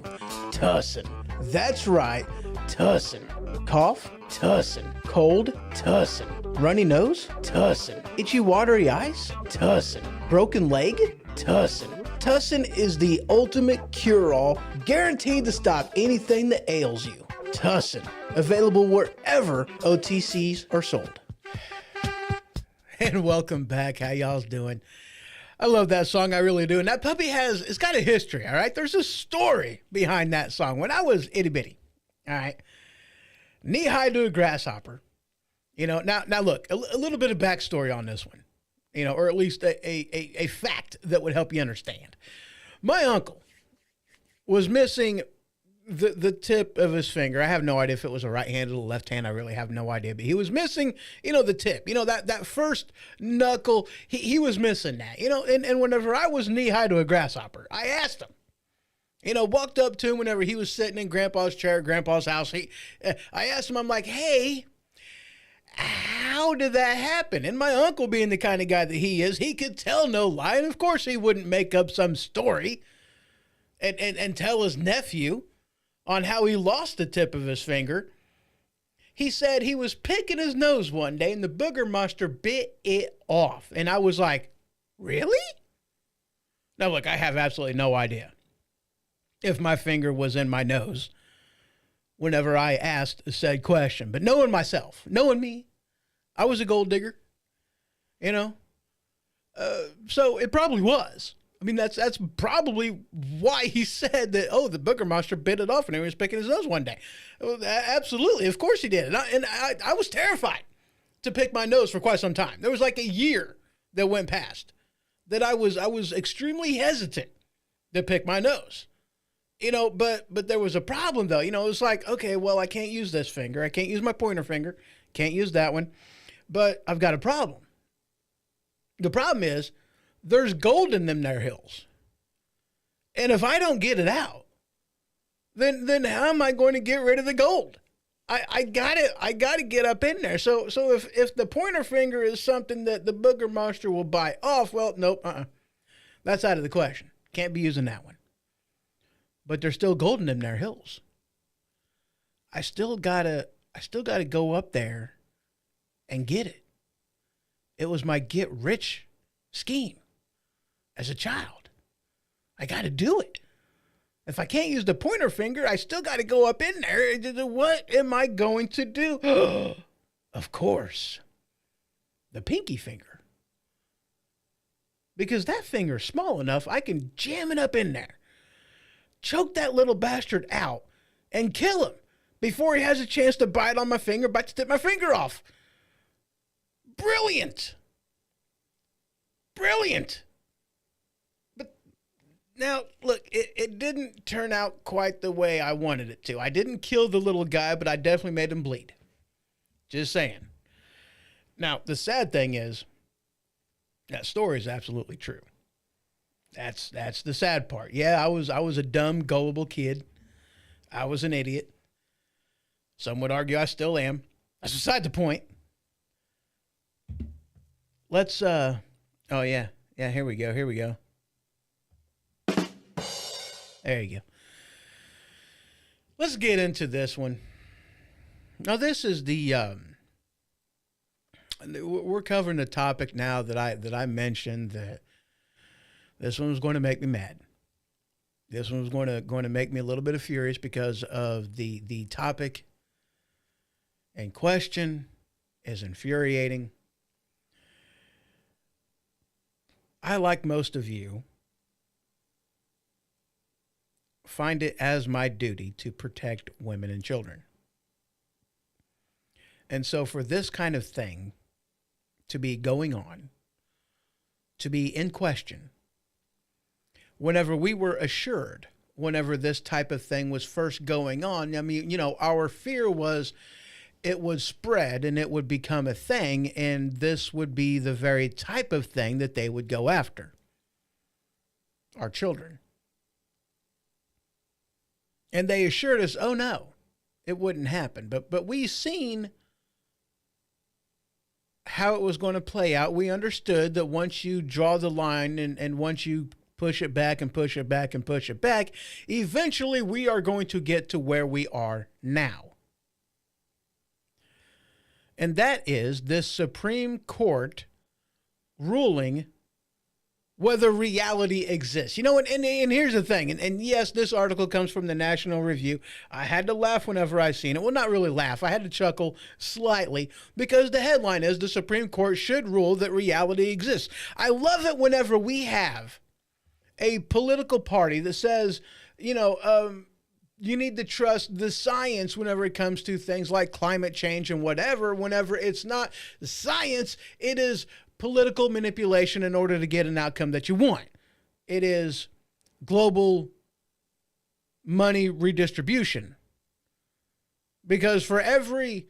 Tussin. That's right, Tussin. Cough? Tussin. Cold? Tussin. Runny nose? Tussin. Itchy watery eyes? Tussin. Broken leg? Tussin. Tussin is the ultimate cure-all, guaranteed to stop anything that ails you. Tussin. Available wherever OTCs are sold. And welcome back. How y'all's doing? I love that song. I really do. And that puppy it's got a history, all right? There's a story behind that song. When I was itty bitty, all right, knee high to a grasshopper, you know, now look, a little bit of backstory on this one, you know, or at least a fact that would help you understand. My uncle was missing the tip of his finger. I have no idea if it was a right hand or the left hand. I really have no idea. But he was missing, you know, the tip. You know, that first knuckle, he was missing that. You know, and whenever I was knee-high to a grasshopper, I asked him. You know, walked up to him whenever he was sitting in Grandpa's chair at Grandpa's house. I asked him, I'm like, hey, how did that happen? And my uncle, being the kind of guy that he is, he could tell no lie. And of course he wouldn't make up some story and tell his nephew on how he lost the tip of his finger. He said he was picking his nose one day and the booger monster bit it off. And I was like, really? Now look, I have absolutely no idea if my finger was in my nose whenever I asked said question. But knowing myself, knowing me, I was a gold digger, you know? So it probably was. I mean, that's probably why he said that, oh, the booger monster bit it off and he was picking his nose one day. Well, absolutely. Of course he did. And I was terrified to pick my nose for quite some time. There was like a year that went past that I was extremely hesitant to pick my nose. You know, but there was a problem though. You know, it was like, okay, well, I can't use this finger. I can't use my pointer finger. Can't use that one. But I've got a problem. The problem is, there's gold in them there hills. And if I don't get it out, then how am I going to get rid of the gold? I gotta get up in there. So if the pointer finger is something that the booger monster will bite off, well, nope, that's out of the question. Can't be using that one. But there's still gold in them there hills. I still gotta go up there and get it. It was my get rich scheme. As a child, I got to do it. If I can't use the pointer finger, I still got to go up in there. What am I going to do? Of course, the pinky finger. Because that finger's small enough, I can jam it up in there, choke that little bastard out, and kill him before he has a chance to bite on my finger, bite to tip my finger off. Brilliant. Brilliant. Now, look, it didn't turn out quite the way I wanted it to. I didn't kill the little guy, but I definitely made him bleed. Just saying. Now, the sad thing is, that story is absolutely true. That's the sad part. Yeah, I was a dumb, gullible kid. I was an idiot. Some would argue I still am. That's beside the point. Let's, oh yeah. Yeah, here we go. There you go. Let's get into this one. Now, this is we're covering a topic now that I mentioned that this one was going to make me mad. This one was going to make me a little bit furious because of the topic in question is infuriating. I, like most of you, find it as my duty to protect women and children. And so for this kind of thing to be going on, to be in question, whenever we were assured, whenever this type of thing was first going on, I mean, you know, our fear was it would spread and it would become a thing, and this would be the very type of thing that they would go after. Our children. And they assured us, oh no, it wouldn't happen. But we seen how it was going to play out. We understood that once you draw the line and once you push it back and push it back and push it back, eventually we are going to get to where we are now. And that is this Supreme Court ruling whether reality exists. You know, and here's the thing, and yes, this article comes from the National Review. I had to laugh whenever I seen it. Well, not really laugh. I had to chuckle slightly because the headline is the Supreme Court should rule that reality exists. I love it whenever we have a political party that says, you need to trust the science whenever it comes to things like climate change and whatever. Whenever it's not science, it is political manipulation in order to get an outcome that you want. It is global money redistribution. Because for every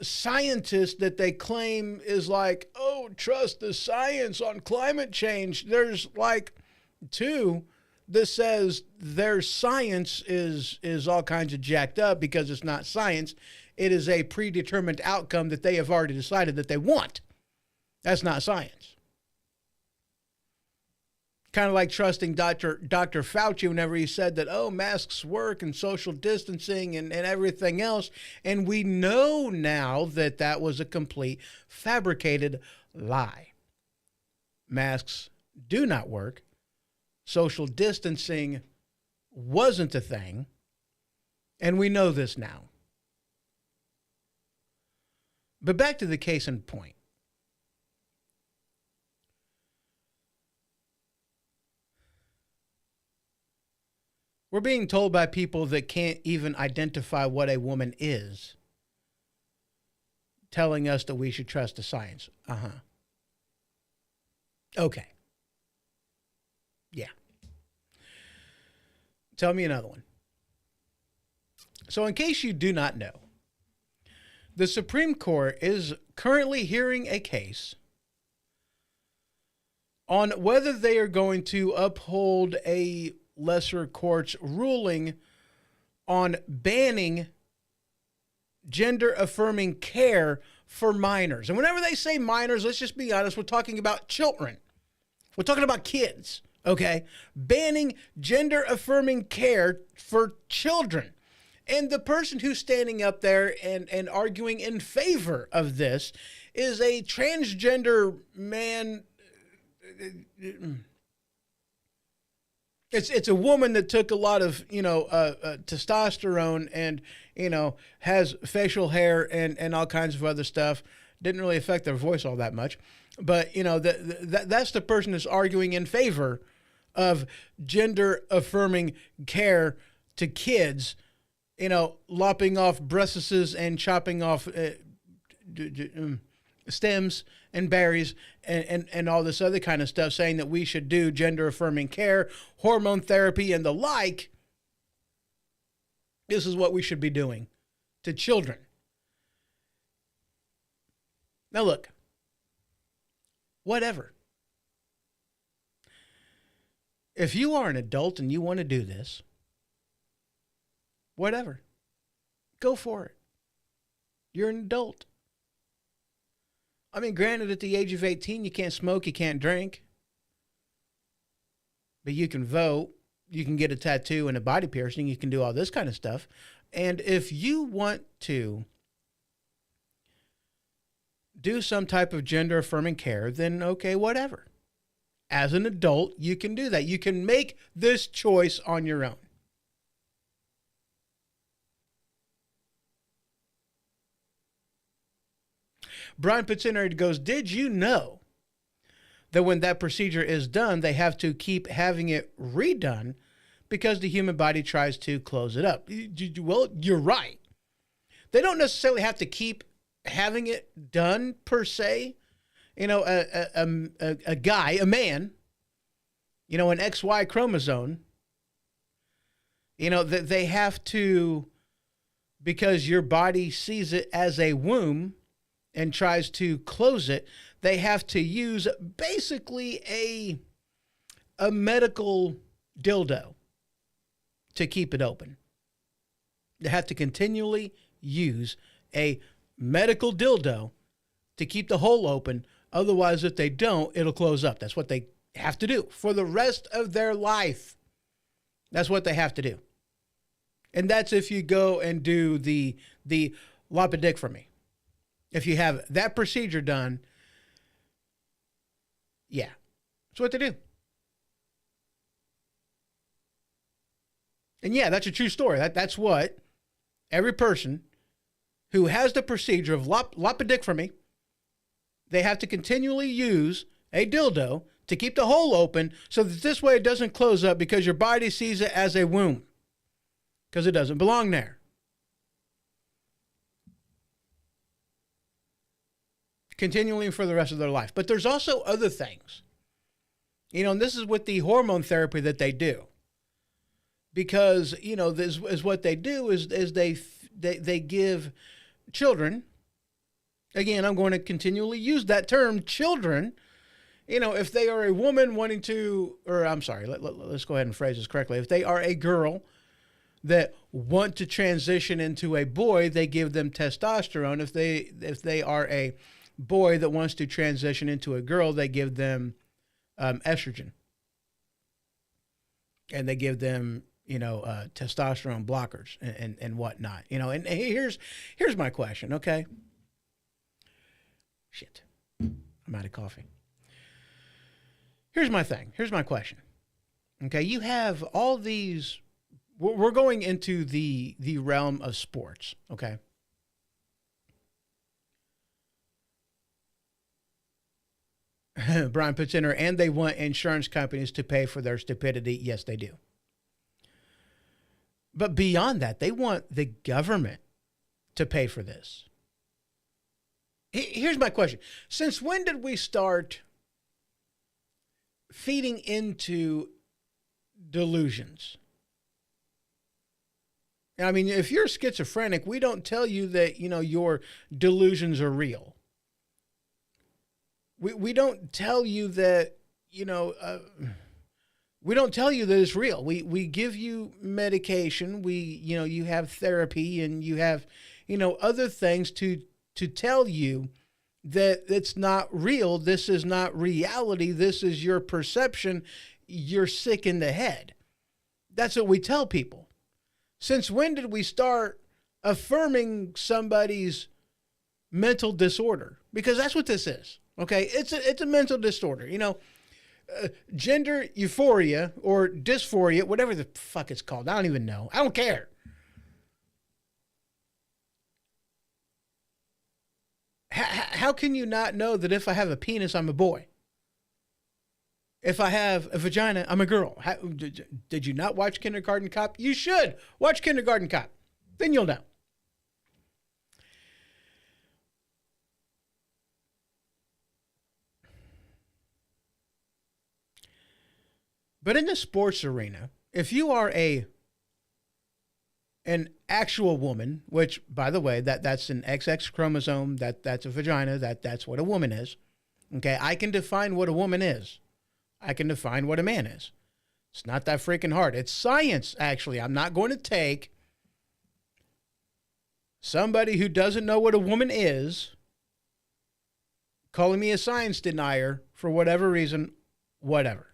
scientist that they claim is like, oh, trust the science on climate change, there's like two that says their science is all kinds of jacked up because it's not science. It is a predetermined outcome that they have already decided that they want. That's not science. Kind of like trusting Dr. Fauci whenever he said that, oh, masks work and social distancing and everything else. And we know now that that was a complete fabricated lie. Masks do not work. Social distancing wasn't a thing. And we know this now. But back to the case in point. We're being told by people that can't even identify what a woman is, telling us that we should trust the science. Okay. Yeah. Tell me another one. So in case you do not know, the Supreme Court is currently hearing a case on whether they are going to uphold a lesser court's ruling on banning gender-affirming care for minors. And whenever they say minors, let's just be honest, we're talking about children. We're talking about kids, okay? Banning gender-affirming care for children. And the person who's standing up there and arguing in favor of this is a transgender man. It's a woman that took a lot of, testosterone and, has facial hair and all kinds of other stuff. Didn't really affect their voice all that much. But, that's the person that's arguing in favor of gender-affirming care to kids, lopping off breasts and chopping off stems and berries and all this other kind of stuff, saying that we should do gender-affirming care, hormone therapy, and the like. This is what we should be doing to children. Now look, whatever. If you are an adult and you want to do this, whatever, go for it. You're an adult. I mean, granted, at the age of 18, you can't smoke, you can't drink. But you can vote, you can get a tattoo and a body piercing, you can do all this kind of stuff. And if you want to do some type of gender-affirming care, then okay, whatever. As an adult, you can do that. You can make this choice on your own. Brian puts in there, it goes, did you know that when that procedure is done, they have to keep having it redone because the human body tries to close it up? Well, you're right. They don't necessarily have to keep having it done per se. A guy, a man, an XY chromosome, that they have to, because your body sees it as a womb and tries to close it, they have to use basically a medical dildo to keep it open. They have to continually use a medical dildo to keep the hole open. Otherwise, if they don't, it'll close up. That's what they have to do for the rest of their life. That's what they have to do. And that's if you go and do the lopidectomy. If you have that procedure done, yeah, that's what they do. And yeah, that's a true story. That's what every person who has the procedure of lopidectomy, they have to continually use a dildo to keep the hole open so that this way it doesn't close up because your body sees it as a womb because it doesn't belong there. Continuing for the rest of their life. But there's also other things. And this is with the hormone therapy that they do. Because, this is what they do is they give children, again, I'm going to continually use that term, children, if they are a woman wanting to, or I'm sorry, let's go ahead and phrase this correctly. If they are a girl that want to transition into a boy, they give them testosterone. If they are a boy that wants to transition into a girl, they give them estrogen. And they give them, testosterone blockers and whatnot. And here's my question, okay? Shit, I'm out of coffee. Here's my thing. Here's my question. Okay, you have all these. We're going into the realm of sports. Okay. Brian puts in her, and they want insurance companies to pay for their stupidity. Yes, they do. But beyond that, they want the government to pay for this. Here's my question. Since when did we start feeding into delusions? I mean, if you're schizophrenic, we don't tell you that, your delusions are real. We don't tell you that, we don't tell you that it's real. We give you medication. You have therapy and you have, other things to tell you that it's not real. This is not reality. This is your perception. You're sick in the head. That's what we tell people. Since when did we start affirming somebody's mental disorder? Because that's what this is. Okay. It's a mental disorder, gender euphoria or dysphoria, whatever the fuck it's called. I don't even know. I don't care. How can you not know that if I have a penis, I'm a boy? If I have a vagina, I'm a girl. Did you not watch Kindergarten Cop? You should watch Kindergarten Cop. Then you'll know. But in the sports arena, if you are an actual woman, which, by the way, that's an XX chromosome, that's a vagina, that's what a woman is. Okay, I can define what a woman is. I can define what a man is. It's not that freaking hard. It's science, actually. I'm not going to take somebody who doesn't know what a woman is, calling me a science denier for whatever reason, whatever.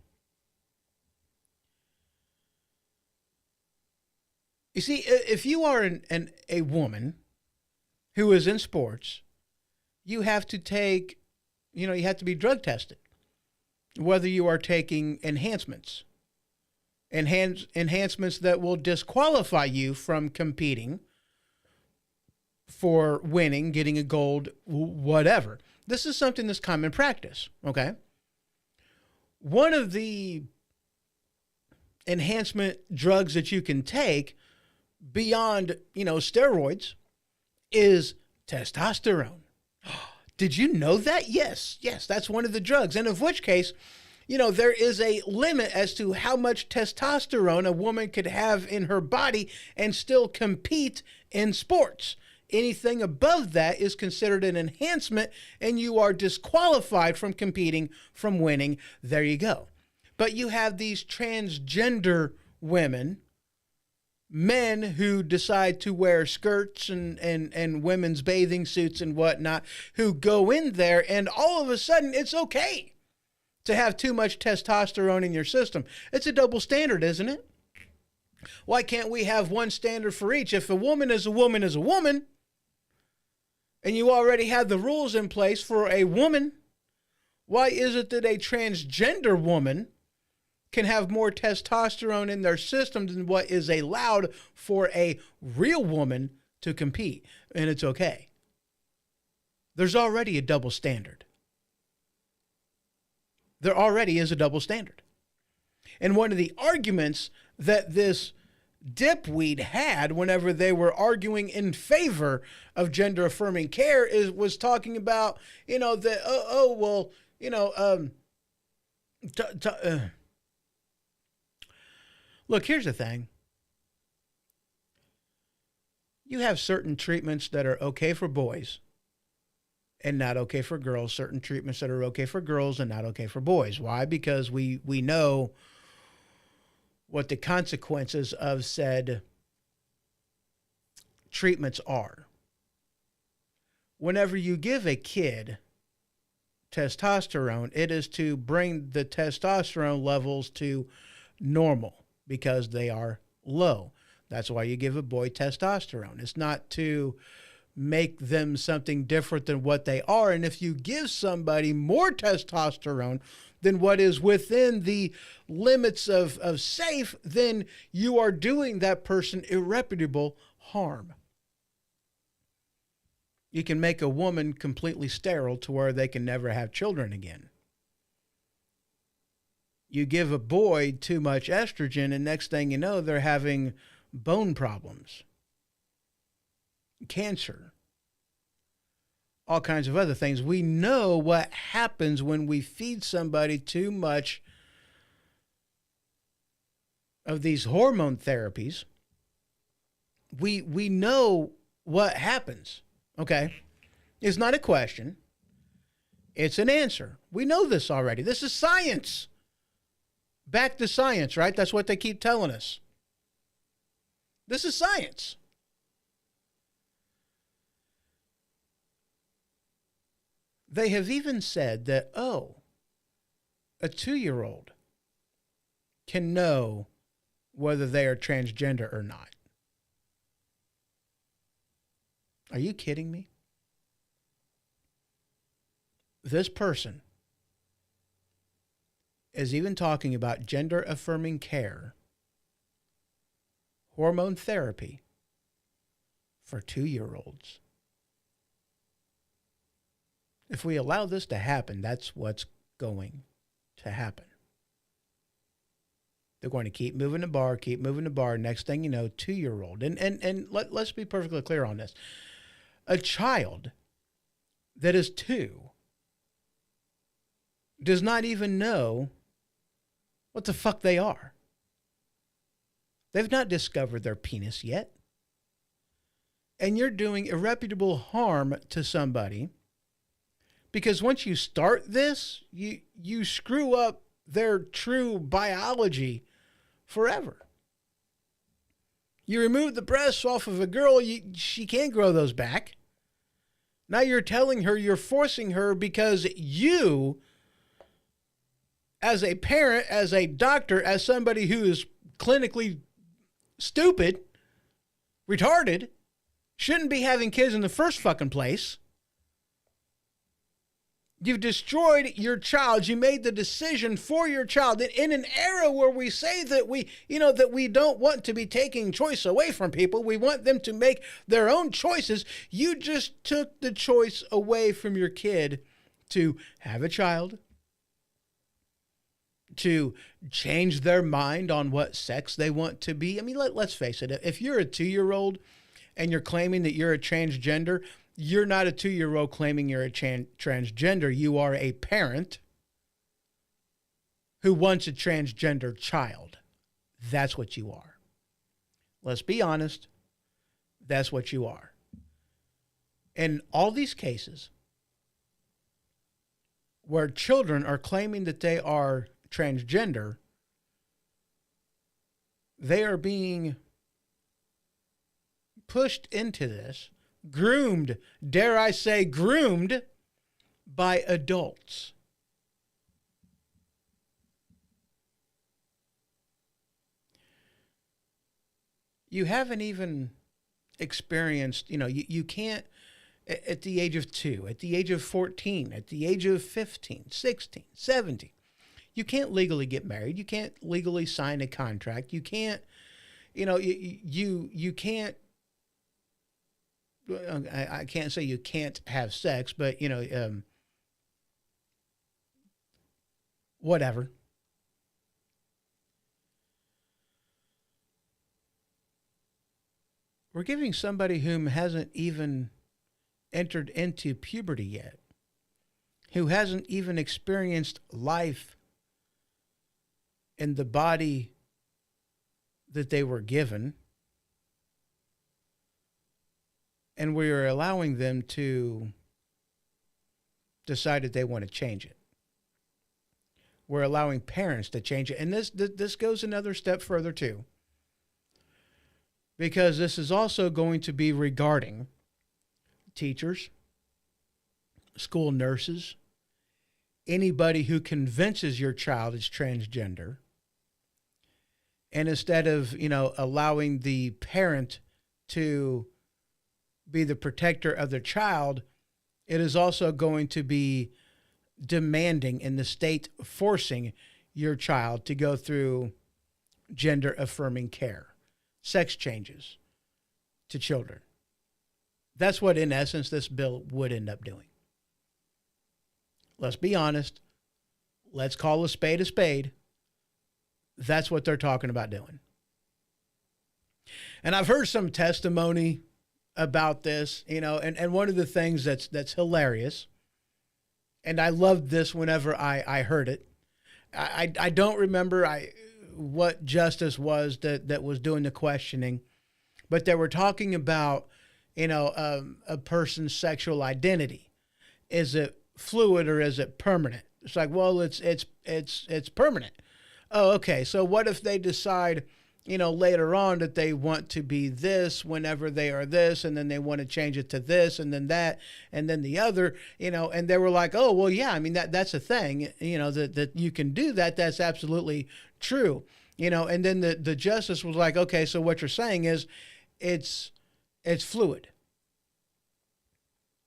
You see, if you are a woman who is in sports, you have to take, you have to be drug tested. Whether you are taking enhancements that will disqualify you from competing for winning, getting a gold, whatever. This is something that's common practice, okay? One of the enhancement drugs that you can take beyond, steroids is testosterone. Did you know that? Yes, that's one of the drugs. And of which case, there is a limit as to how much testosterone a woman could have in her body and still compete in sports. Anything above that is considered an enhancement and you are disqualified from competing, from winning. There you go. But you have these transgender women men who decide to wear skirts and women's bathing suits and whatnot, who go in there and all of a sudden it's okay to have too much testosterone in your system. It's a double standard, isn't it? Why can't we have one standard for each? If a woman is a woman is a woman, and you already have the rules in place for a woman, why is it that a transgender woman can have more testosterone in their system than what is allowed for a real woman to compete? And it's okay. There's already a double standard. There already is a double standard. And one of the arguments that this dipweed had whenever they were arguing in favor of gender affirming care was talking about, look, here's the thing. You have certain treatments that are okay for boys and not okay for girls, certain treatments that are okay for girls and not okay for boys. Why? Because we know what the consequences of said treatments are. Whenever you give a kid testosterone, it is to bring the testosterone levels to normal because they are low. That's why you give a boy testosterone. It's not to make them something different than what they are. And if you give somebody more testosterone than what is within the limits of safe, then you are doing that person irreparable harm. You can make a woman completely sterile to where they can never have children again. You give a boy too much estrogen, and next thing you know, they're having bone problems, cancer, all kinds of other things. We know what happens when we feed somebody too much of these hormone therapies. We know what happens, okay? It's not a question. It's an answer. We know this already. This is science. Back to science, right? That's what they keep telling us. This is science. They have even said that, a 2-year-old can know whether they are transgender or not. Are you kidding me? This person is even talking about gender affirming care, hormone therapy for 2-year-olds. If we allow this to happen, that's what's going to happen. They're going to keep moving the bar. Next thing you know, 2-year-old. And let's be perfectly clear on this. A child that is 2 does not even know what the fuck they are. They've not discovered their penis yet. And you're doing irreparable harm to somebody because once you start this, you screw up their true biology forever. You remove the breasts off of a girl, she can't grow those back. Now you're telling her, you're forcing her because you, as a parent, as a doctor, as somebody who is clinically stupid, retarded, shouldn't be having kids in the first fucking place. You've destroyed your child. You made the decision for your child. In an era where we say that we don't want to be taking choice away from people, we want them to make their own choices. You just took the choice away from your kid to have a child, to change their mind on what sex they want to be. I mean, let's face it. If you're a 2-year-old and you're claiming that you're a transgender, you're not a 2-year-old claiming you're a transgender. You are a parent who wants a transgender child. That's what you are. Let's be honest. That's what you are. In all these cases where children are claiming that they are transgender, they are being pushed into this, groomed, dare I say, groomed by adults. You haven't even experienced, you can't, at the age of 2, at the age of 14, at the age of 15, 16, 17, you can't legally get married. You can't legally sign a contract. You can't, you can't, I can't say you can't have sex, but, whatever. We're giving somebody whom hasn't even entered into puberty yet, who hasn't even experienced life in the body that they were given, and we are allowing them to decide that they want to change it. We're allowing parents to change it. And this goes another step further too, because this is also going to be regarding teachers, school nurses, anybody who convinces your child is transgender. And instead of, allowing the parent to be the protector of the child, it is also going to be demanding, in the state forcing your child to go through gender affirming care, sex changes to children. That's what, in essence, this bill would end up doing. Let's be honest. Let's call a spade a spade. That's what they're talking about doing. And I've heard some testimony about this, and one of the things that's hilarious, and I loved this whenever I heard it. I don't remember what justice was that was doing the questioning, but they were talking about, a person's sexual identity. Is it fluid or is it permanent? It's like, well, it's permanent. Oh, okay. So what if they decide, later on that they want to be this whenever they are this, and then they want to change it to this, and then that, and then the other, and they were like, oh, well, yeah, I mean, that's a thing, that you can do that. That's absolutely true. And then the justice was like, okay, so what you're saying is it's fluid.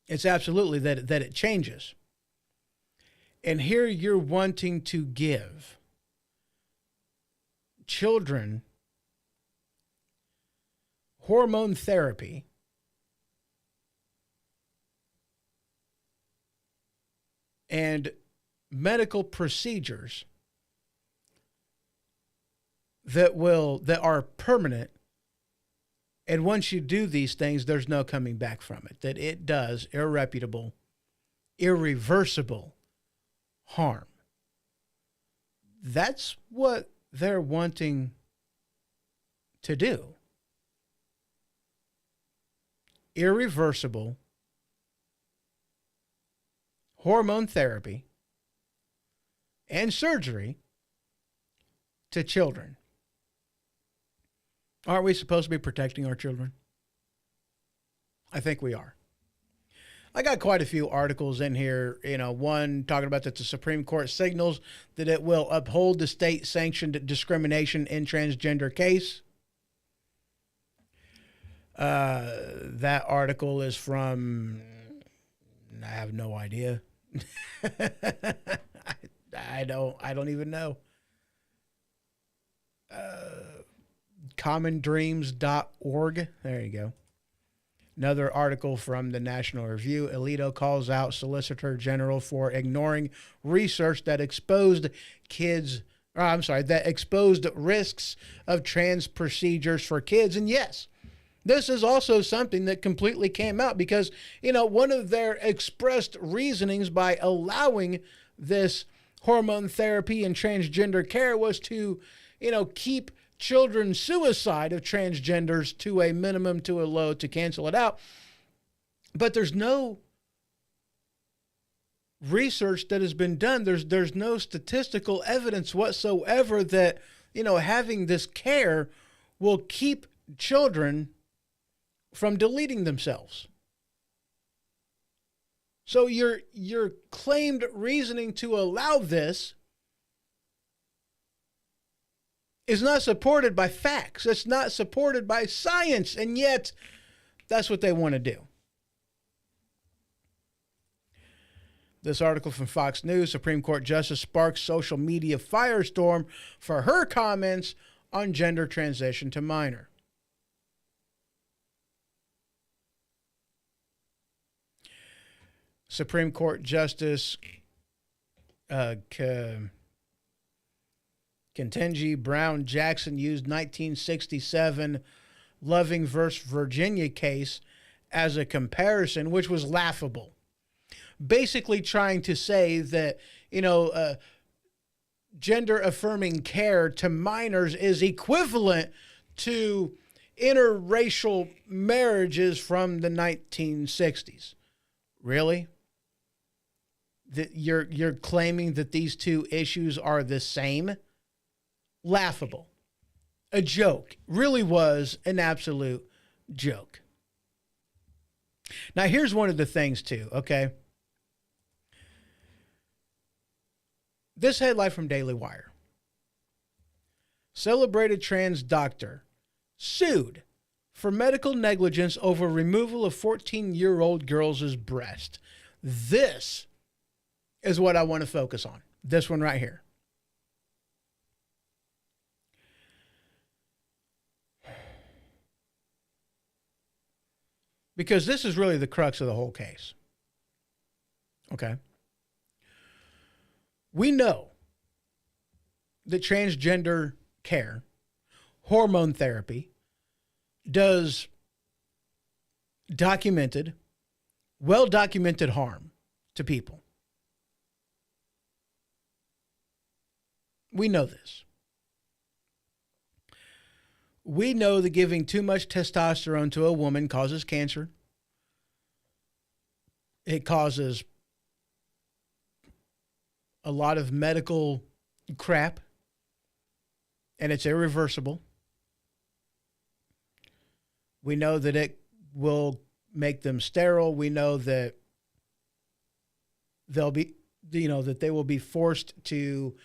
It's absolutely that it changes. And here you're wanting to give children hormone therapy and medical procedures that are permanent. And once you do these things, there's no coming back from it. That it does irreparable, irreversible harm. That's what they're wanting to do. Irreversible hormone therapy and surgery to children. Aren't we supposed to be protecting our children? I think we are. I got quite a few articles in here, one talking about that the Supreme Court signals that it will uphold the state-sanctioned discrimination in transgender case. That article is from, I have no idea. I don't even know. commondreams.org. There you go. Another article from the National Review. Alito calls out Solicitor General for ignoring research that exposed risks of trans procedures for kids. And yes, this is also something that completely came out because, one of their expressed reasonings by allowing this hormone therapy and transgender care was to, keep children's suicide of transgenders to a minimum, to a low, to cancel it out. But there's no research that has been done. There's no statistical evidence whatsoever that, having this care will keep children from deleting themselves. So your claimed reasoning to allow this is not supported by facts. It's not supported by science, and yet that's what they want to do. This article from Fox News: Supreme Court Justice sparks social media firestorm for her comments on gender transition to minor. Supreme Court Justice Ketanji Brown Jackson used 1967 Loving versus Virginia case as a comparison, which was laughable. Basically trying to say that, gender affirming care to minors is equivalent to interracial marriages from the 1960s. Really? That you're claiming that these two issues are the same? Laughable. A joke. Really was an absolute joke. Now here's one of the things too, okay? This headline from Daily Wire. Celebrated trans doctor sued for medical negligence over removal of 14-year-old girl's breast. This is what I want to focus on. This one right here. Because this is really the crux of the whole case. Okay? We know that transgender care, hormone therapy, does well-documented harm to people. We know this. We know that giving too much testosterone to a woman causes cancer. It causes a lot of medical crap, and it's irreversible. We know that it will make them sterile. We know that they'll be, that they will be forced to,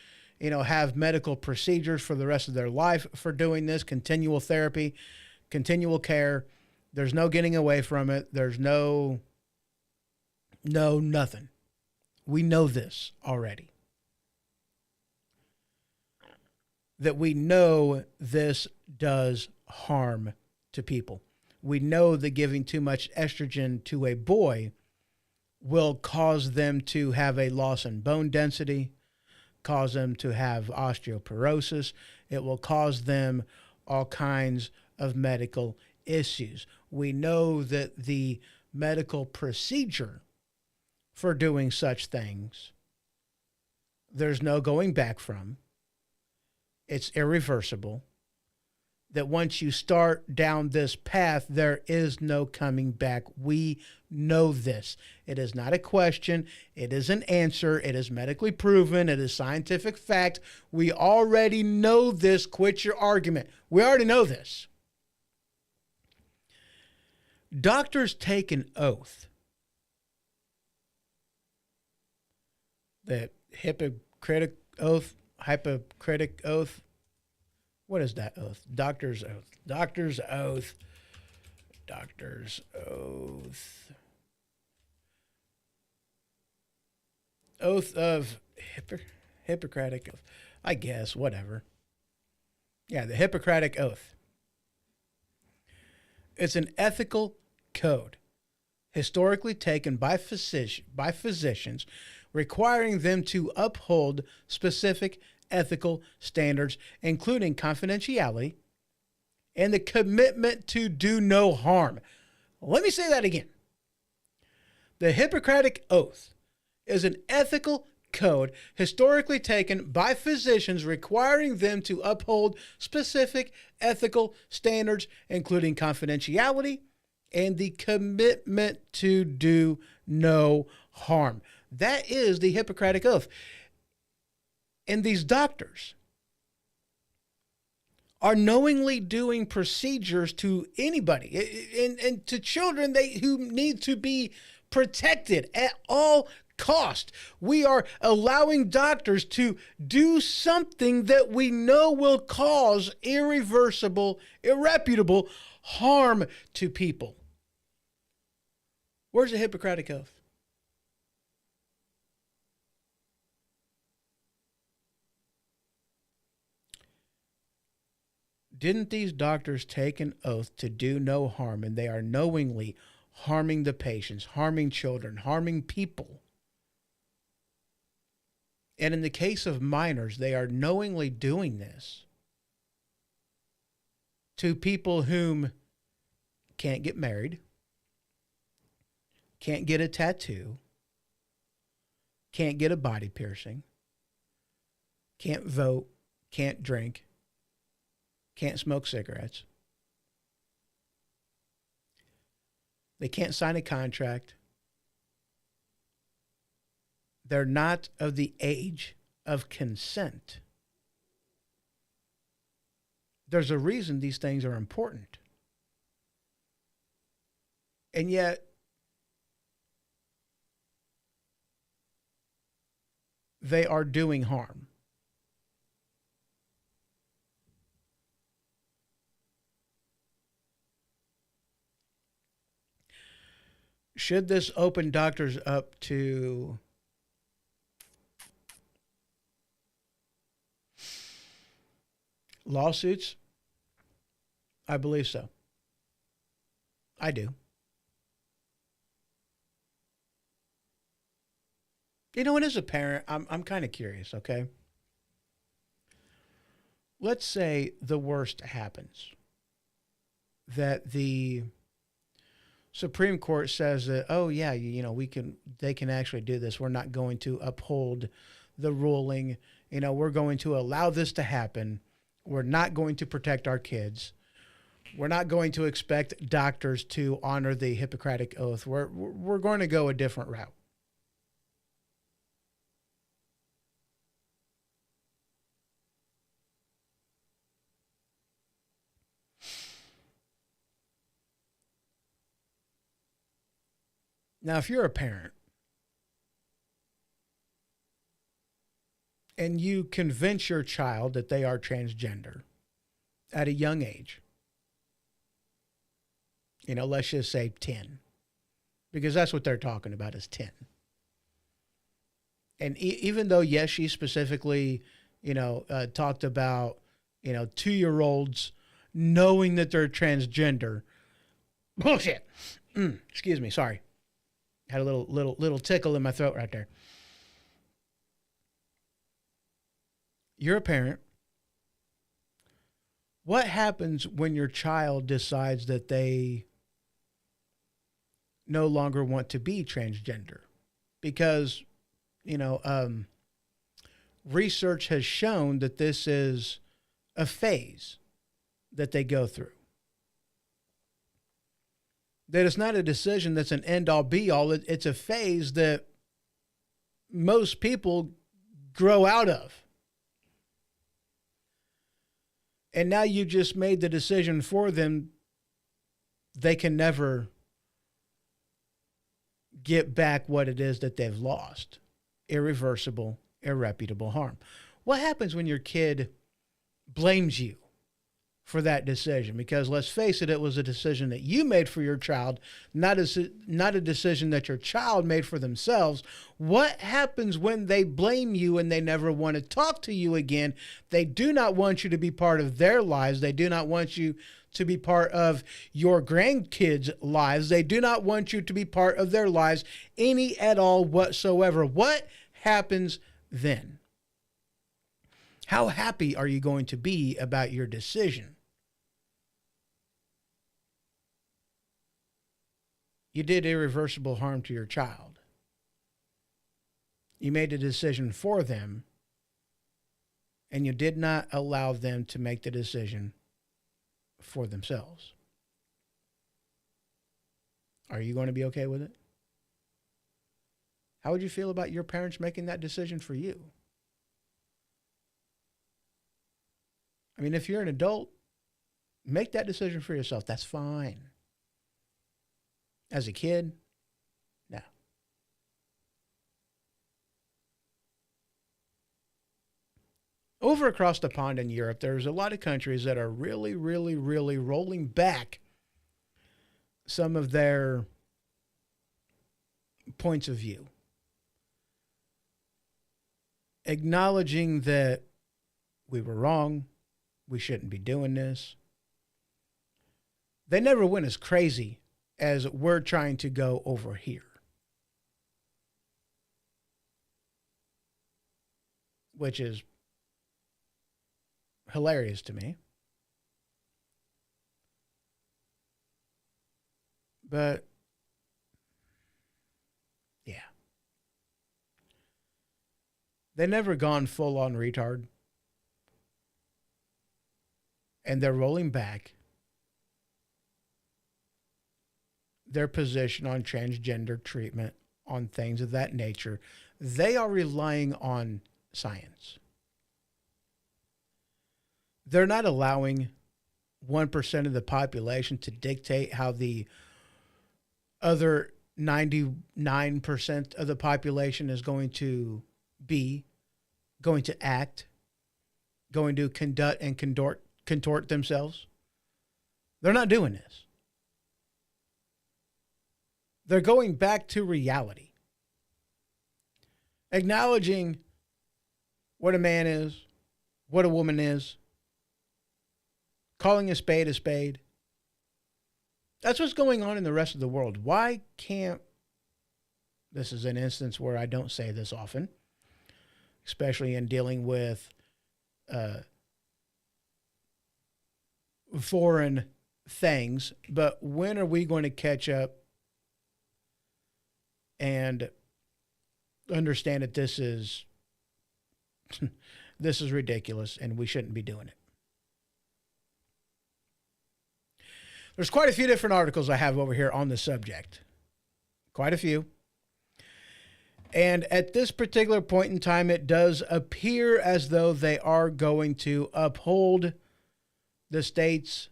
have medical procedures for the rest of their life for doing this, continual therapy, continual care. There's no getting away from it. There's no nothing. We know this already. That we know this does harm to people. We know that giving too much estrogen to a boy will cause them to have a loss in bone density, cause them to have osteoporosis. It will cause them all kinds of medical issues. We know that the medical procedure for doing such things, there's no going back from. It's irreversible. That once you start down this path, there is no coming back. We know this. It is not a question. It is an answer. It is medically proven. It is scientific fact. We already know this. Quit your argument. We already know this. Doctors take an oath. The Hippocratic oath, Hippocratic oath. What is that oath? Doctor's oath. Doctor's oath. Doctor's oath. Oath of Hippocratic oath. I guess, whatever. Yeah, the Hippocratic oath. It's an ethical code historically taken by physicians, requiring them to uphold specific ethical standards, including confidentiality and the commitment to do no harm. Let me say that again. The Hippocratic Oath is an ethical code historically taken by physicians, requiring them to uphold specific ethical standards, including confidentiality and the commitment to do no harm. That is the Hippocratic Oath. And these doctors are knowingly doing procedures to anybody and to children who need to be protected at all cost. We are allowing doctors to do something that we know will cause irreversible, irreputable harm to people. Where's the Hippocratic Oath? Didn't these doctors take an oath to do no harm, and they are knowingly harming the patients, harming children, harming people? And in the case of minors, they are knowingly doing this to people whom can't get married, can't get a tattoo, can't get a body piercing, can't vote, can't drink, can't smoke cigarettes. They can't sign a contract. They're not of the age of consent. There's a reason these things are important. And yet, they are doing harm. Should this open doctors up to lawsuits? I believe so. I do. You know, and as a parent, I'm kind of curious, okay? Let's say the worst happens. That the Supreme Court says that, oh yeah, they can actually do this. We're not going to uphold the ruling. We're going to allow this to happen. We're not going to protect our kids. We're not going to expect doctors to honor the Hippocratic Oath. We're going to go a different route. Now, if you're a parent and you convince your child that they are transgender at a young age, let's just say 10, because that's what they're talking about is 10. And even though, yes, she specifically, talked about, 2-year-olds knowing that they're transgender. Bullshit. Excuse me. Sorry. Had a little tickle in my throat right there. You're a parent. What happens when your child decides that they no longer want to be transgender? Because, research has shown that this is a phase that they go through. That it's not a decision that's an end-all be-all. It's a phase that most people grow out of. And now you just made the decision for them. They can never get back what it is that they've lost. Irreversible, irreputable harm. What happens when your kid blames you for that decision? Because let's face it, it was a decision that you made for your child, not a decision that your child made for themselves. What happens when they blame you and they never want to talk to you again? They do not want you to be part of their lives. They do not want you to be part of your grandkids' lives. They do not want you to be part of their lives any at all whatsoever. What happens then? How happy are you going to be about your decision? You did irreversible harm to your child. You made a decision for them, and you did not allow them to make the decision for themselves. Are you going to be okay with it? How would you feel about your parents making that decision for you? I mean, if you're an adult, make that decision for yourself. That's fine. As a kid, no. Over across the pond in Europe, there's a lot of countries that are really, really, really rolling back some of their points of view. Acknowledging that we were wrong, we shouldn't be doing this. They never went as crazy as we're trying to go over here. Which is hilarious to me. But, yeah. They never gone full on retard. And they're rolling back their position on transgender treatment, on things of that nature. They are relying on science. They're not allowing 1% of the population to dictate how the other 99% of the population is going to be, going to act, going to conduct and contort themselves. They're not doing this. They're going back to reality. Acknowledging what a man is, what a woman is, calling a spade a spade. That's what's going on in the rest of the world. Why can't, this is an instance where I don't say this often, especially in dealing with foreign things, but when are we going to catch up and understand that this is this is ridiculous and we shouldn't be doing it? There's quite a few different articles I have over here on the subject. Quite a few. And at this particular point in time, it does appear as though they are going to uphold the state's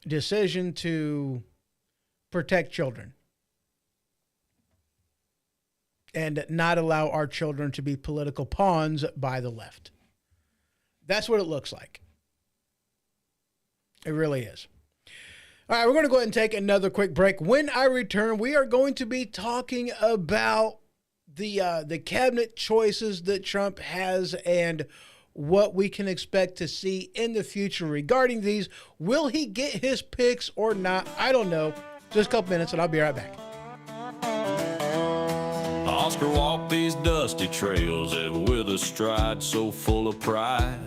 decision to protect children and not allow our children to be political pawns by the left. That's what it looks like. It really is. All right, we're going to go ahead and take another quick break. When I return, we are going to be talking about the cabinet choices that Trump has and what we can expect to see in the future regarding these. Will he get his picks or not? I don't know. Just a couple minutes and I'll be right back. Oscar walked these dusty trails with a stride so full of pride.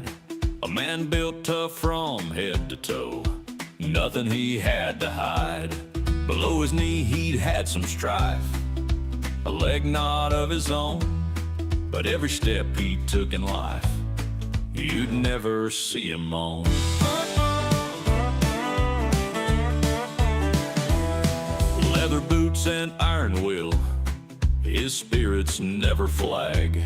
A man built tough from head to toe, nothing he had to hide. Below his knee he'd had some strife, a leg not of his own, but every step he took in life, you'd never see him moan. Leather boots and iron will, his spirits never flag.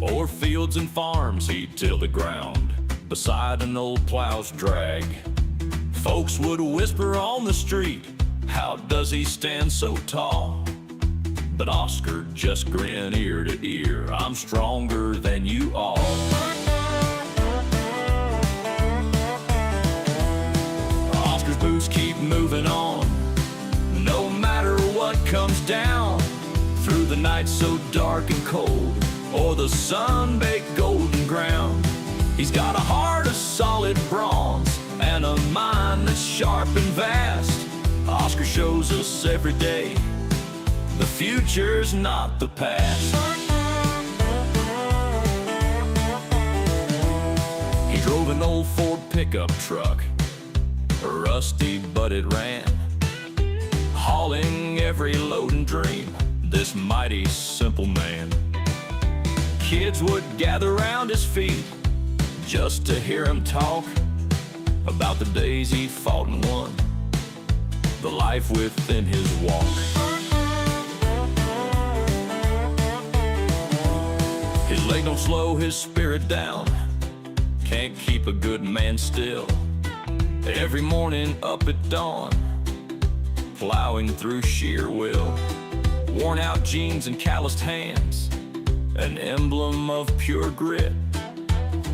O'er fields and farms he'd till the ground, beside an old plow's drag. Folks would whisper on the street, how does he stand so tall? But Oscar just grinned ear to ear, I'm stronger than you all. Oscar's boots keep moving on, no matter what comes down. Through the night so dark and cold, or the sun-baked golden ground, he's got a heart of solid bronze and a mind that's sharp and vast. Oscar shows us every day the future's not the past. He drove an old Ford pickup truck, rusty but it ran, hauling every load and dream, this mighty simple man. Kids would gather around his feet just to hear him talk about the days he fought and won, the life within his walk. His leg don't slow his spirit down, can't keep a good man still. Every morning up at dawn, plowing through sheer will. Worn out jeans and calloused hands, an emblem of pure grit.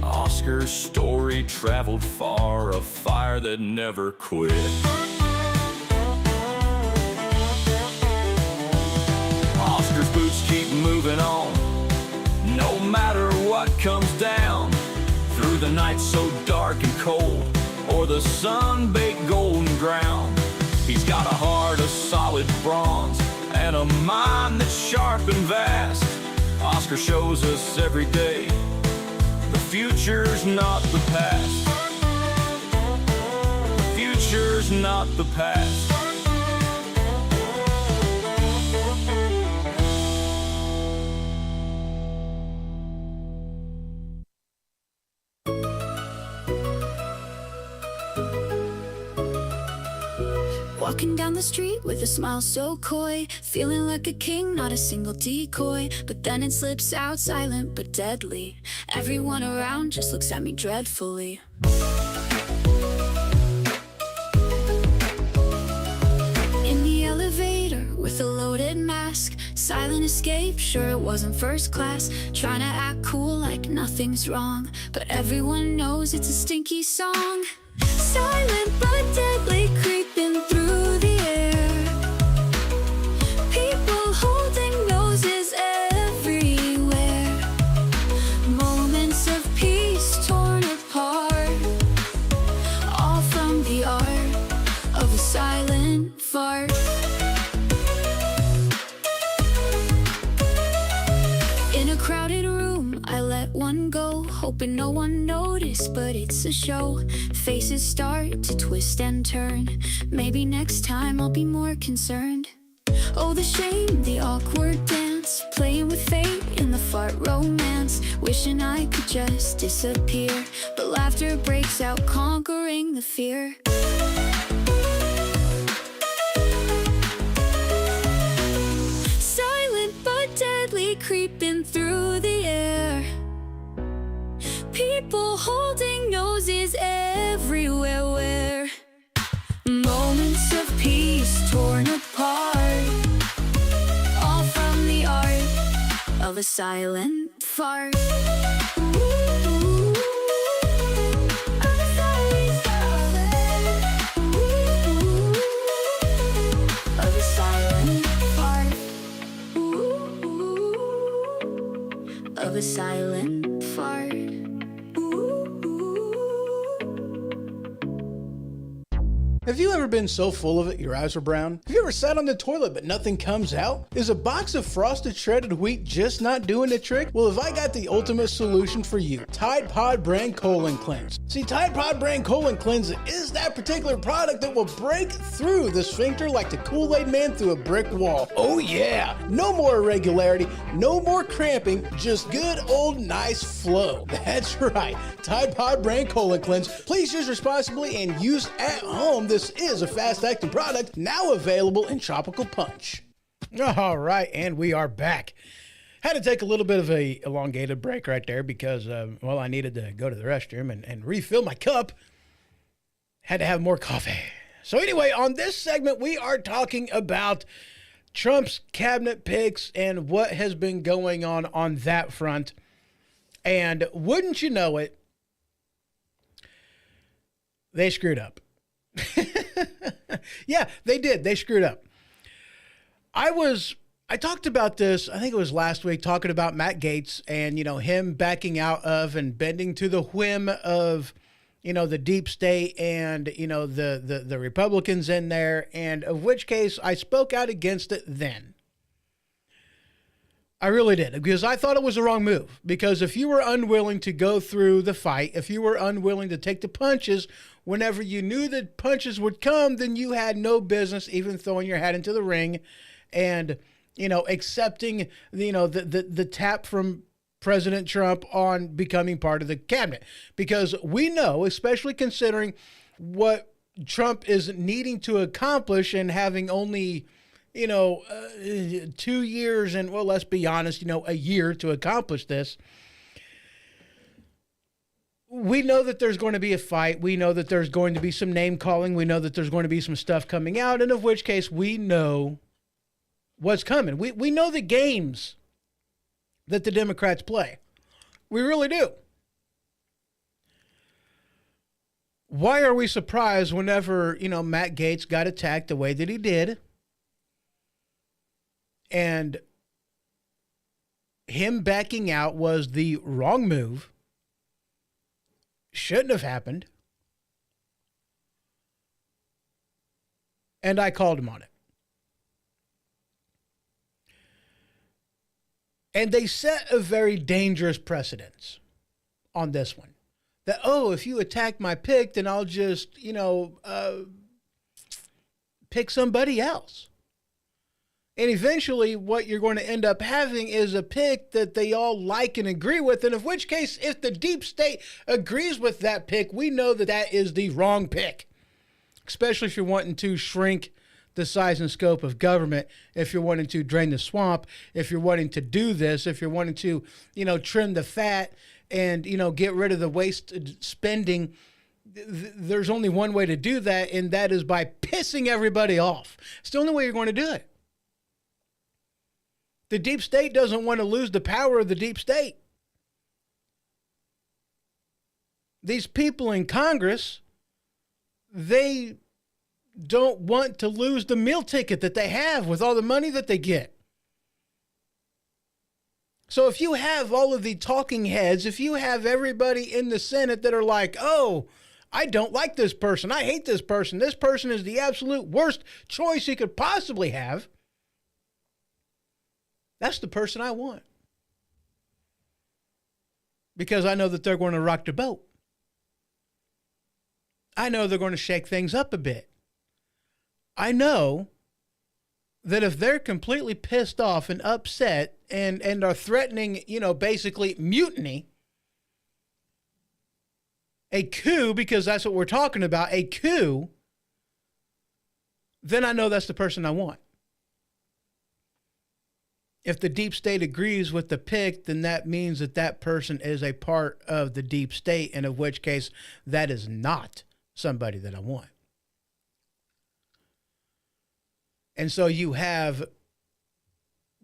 Oscar's story traveled far, a fire that never quit. Oscar's boots keep moving on, no matter what comes down. Through the night so dark and cold, or the sun-baked golden ground. He's got a heart of solid bronze, and a mind that's sharp and vast. Oscar shows us every day, the future's not the past. The future's not the past. Walking down the street with a smile so coy, feeling like a king, not a single decoy. But then it slips out, silent but deadly. Everyone around just looks at me dreadfully. In the elevator with a loaded mask, silent escape, sure it wasn't first class. Trying to act cool like nothing's wrong, but everyone knows it's a stinky song. Silent but deadly, creeping through the air. People holding noses everywhere. Moments of peace torn apart, all from the art of a silent fart. In a crowded room, I let one go, hoping no one noticed, but it's a show. Faces start to twist and turn. Maybe next time I'll be more concerned. Oh, the shame, the awkward dance, playing with fate in the fart romance. Wishing I could just disappear, but laughter breaks out, conquering the fear. Silent but deadly, creeping through the air. People holding noses everywhere, where moments of peace torn apart, all from the art of a silent fart. Of a silent fart. Of a silent fart. Have you ever been so full of it your eyes were brown? Have you ever sat on the toilet but nothing comes out? Is a box of frosted shredded wheat just not doing the trick? Well, have I got the ultimate solution for you? Tide Pod Brand Colon Cleanse. See, Tide Pod Brand Colon Cleanse is that particular product that will break through the sphincter like the Kool-Aid Man through a brick wall. Oh yeah! No more irregularity, no more cramping, just good old nice flow. That's right, Tide Pod Brand Colon Cleanse. Please use responsibly and use at home. This is a fast-acting product now available in Tropical Punch. All right, and we are back. Had to take a little bit of a elongated break right there because, well, I needed to go to the restroom and refill my cup. Had to have more coffee. So anyway, on this segment, we are talking about Trump's cabinet picks and what has been going on that front. And wouldn't you know it, they screwed up. Yeah, they did. They screwed up. I talked about this, I think it was last week, talking about Matt Gaetz and, him backing out of and bending to the whim of, the deep state and, the Republicans in there, and of which case I spoke out against it then. I really did, because I thought it was the wrong move. Because if you were unwilling to go through the fight, if you were unwilling to take the punches whenever you knew that punches would come, then you had no business even throwing your hat into the ring and, accepting, the tap from President Trump on becoming part of the cabinet. Because we know, especially considering what Trump is needing to accomplish and having only 2 years and, well, let's be honest, a year to accomplish this. we know that there's going to be a fight. We know that there's going to be some name calling. We know that there's going to be some stuff coming out, and of which case we know what's coming. We know the games that the Democrats play. We really do. Why are we surprised whenever, Matt Gaetz got attacked the way that he did? And him backing out was the wrong move. Shouldn't have happened. And I called him on it. And they set a very dangerous precedence on this one. That, if you attack my pick, then I'll just, pick somebody else. And eventually what you're going to end up having is a pick that they all like and agree with. And in which case, if the deep state agrees with that pick, we know that that is the wrong pick. Especially if you're wanting to shrink the size and scope of government, if you're wanting to drain the swamp, if you're wanting to do this, if you're wanting to, trim the fat and, get rid of the wasted spending. There's only one way to do that, and that is by pissing everybody off. It's the only way you're going to do it. The deep state doesn't want to lose the power of the deep state. These people in Congress, they don't want to lose the meal ticket that they have with all the money that they get. So if you have all of the talking heads, if you have everybody in the Senate that are like, I don't like this person, I hate this person is the absolute worst choice you could possibly have, that's the person I want. Because I know that they're going to rock the boat. I know they're going to shake things up a bit. I know that if they're completely pissed off and upset and are threatening, basically mutiny, a coup, because that's what we're talking about, a coup, then I know that's the person I want. If the deep state agrees with the pick, then that means that that person is a part of the deep state, and of which case that is not somebody that I want. And so you have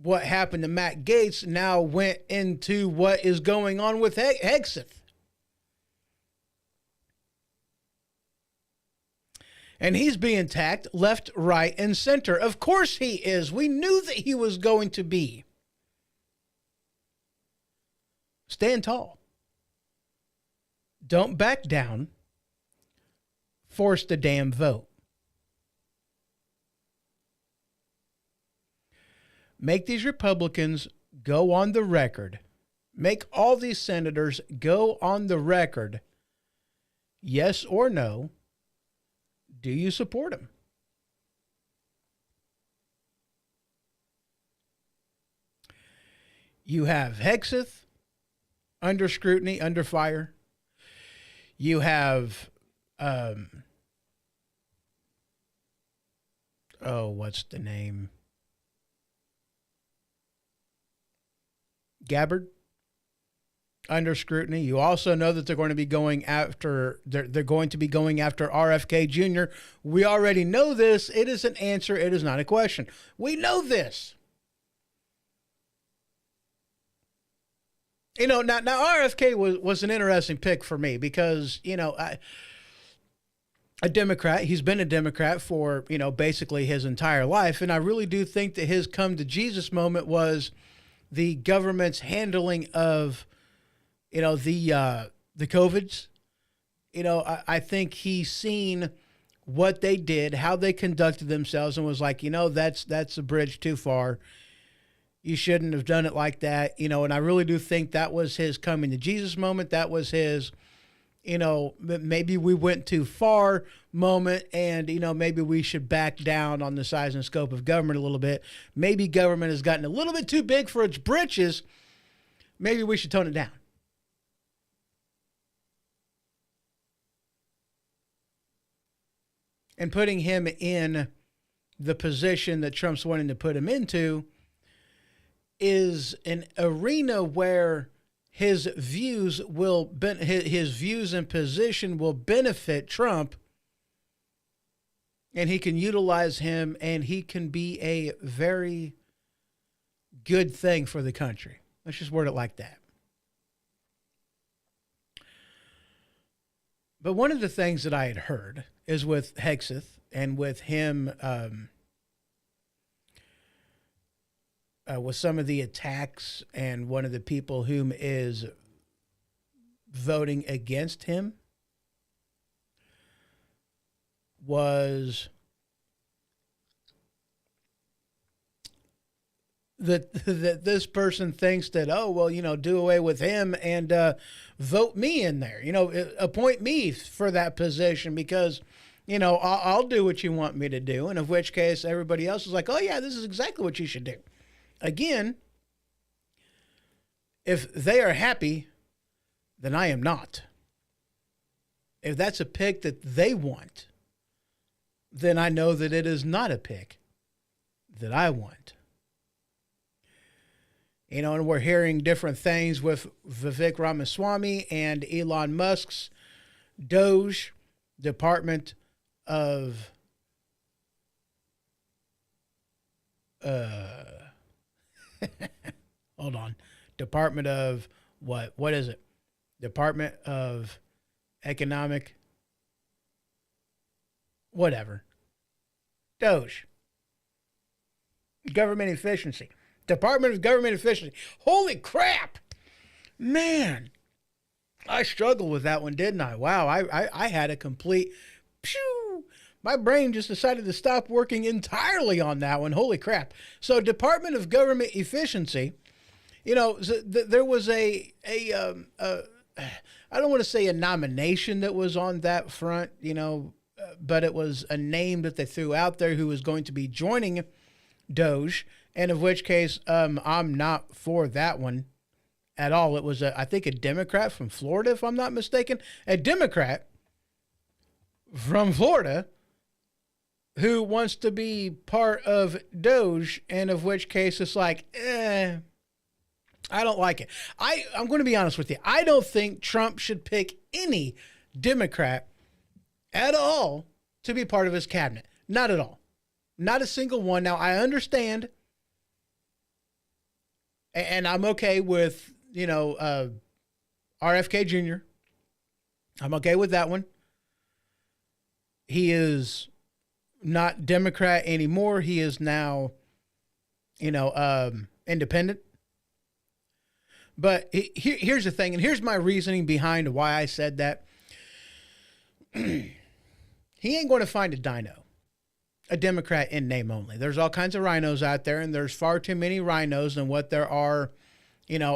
what happened to Matt Gaetz now went into what is going on with Hegseth. And he's being attacked left, right, and center. Of course he is. We knew that he was going to be. Stand tall. Don't back down. Force the damn vote. Make these Republicans go on the record. Make all these senators go on the record. Yes or no. Do you support him? You have Hegseth under scrutiny, under fire. You have, what's the name? Gabbard under scrutiny. You also know that they're going to be going after RFK Jr. We already know this. It is an answer. It is not a question. We know this. Now RFK was an interesting pick for me because, a Democrat, he's been a Democrat for, basically his entire life. And I really do think that his come to Jesus moment was the government's handling of, the COVIDs. I think he's seen what they did, how they conducted themselves, and was like, that's a bridge too far. You shouldn't have done it like that, and I really do think that was his coming to Jesus moment. That was his, maybe we went too far moment, and, maybe we should back down on the size and scope of government a little bit. Maybe government has gotten a little bit too big for its britches. Maybe we should tone it down. And putting him in the position that Trump's wanting to put him into is an arena where his views his views and position will benefit Trump, and he can utilize him, and he can be a very good thing for the country. Let's just word it like that. But one of the things that I had heard is with Hexeth and with him, with some of the attacks, and one of the people whom is voting against him was that this person thinks that, oh, well, do away with him and vote me in there, appoint me for that position because, I'll do what you want me to do. And of which case everybody else is like, oh yeah, this is exactly what you should do. Again, if they are happy, then I am not. If that's a pick that they want, then I know that it is not a pick that I want. And we're hearing different things with Vivek Ramaswamy and Elon Musk's Doge, Department of hold on. Department of what? What is it? Department of Economic whatever. Doge. Government efficiency. Department of Government Efficiency. Holy crap! Man, I struggled with that one, didn't I? Wow, I had a complete... Phew, my brain just decided to stop working entirely on that one. Holy crap. So Department of Government Efficiency, there was I don't want to say a nomination that was on that front, but it was a name that they threw out there who was going to be joining Doge, and of which case I'm not for that one at all. It was, I think, a Democrat from Florida, if I'm not mistaken. A Democrat from Florida who wants to be part of Doge, and of which case it's like, I don't like it. I'm going to be honest with you. I don't think Trump should pick any Democrat at all to be part of his cabinet. Not at all. Not a single one. Now, I understand, and I'm okay with, RFK Jr. I'm okay with that one. He is not Democrat anymore. He is now, independent. But here's the thing, and here's my reasoning behind why I said that. He ain't going to find a dino, a Democrat in name only. There's all kinds of rhinos out there, and there's far too many rhinos than what there are,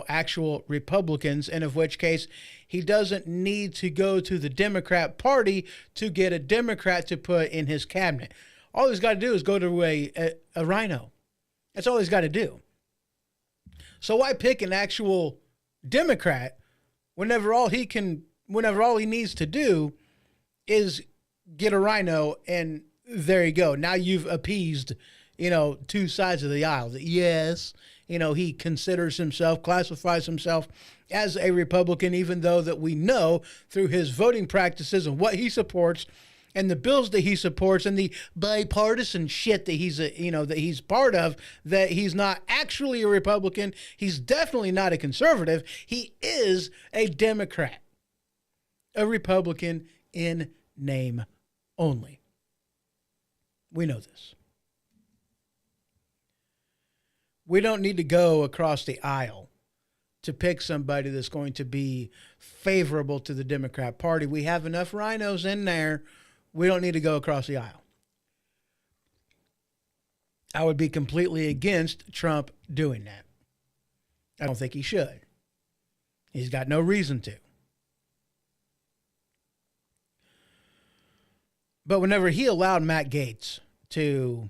actual Republicans, and of which case he doesn't need to go to the Democrat Party to get a Democrat to put in his cabinet. All he's got to do is go to a rhino. That's all he's got to do. So why pick an actual Democrat whenever all he needs to do is get a rhino, and there you go. Now you've appeased, two sides of the aisle. Yes, he classifies himself as a Republican, even though that we know through his voting practices and what he supports and the bills that he supports and the bipartisan shit that he's part of, that he's not actually a Republican. He's definitely not a conservative. He is a Democrat, a Republican in name only. We know this. We don't need to go across the aisle to pick somebody that's going to be favorable to the Democrat Party. We have enough rhinos in there. We don't need to go across the aisle. I would be completely against Trump doing that. I don't think he should. He's got no reason to. But whenever he allowed Matt Gaetz to,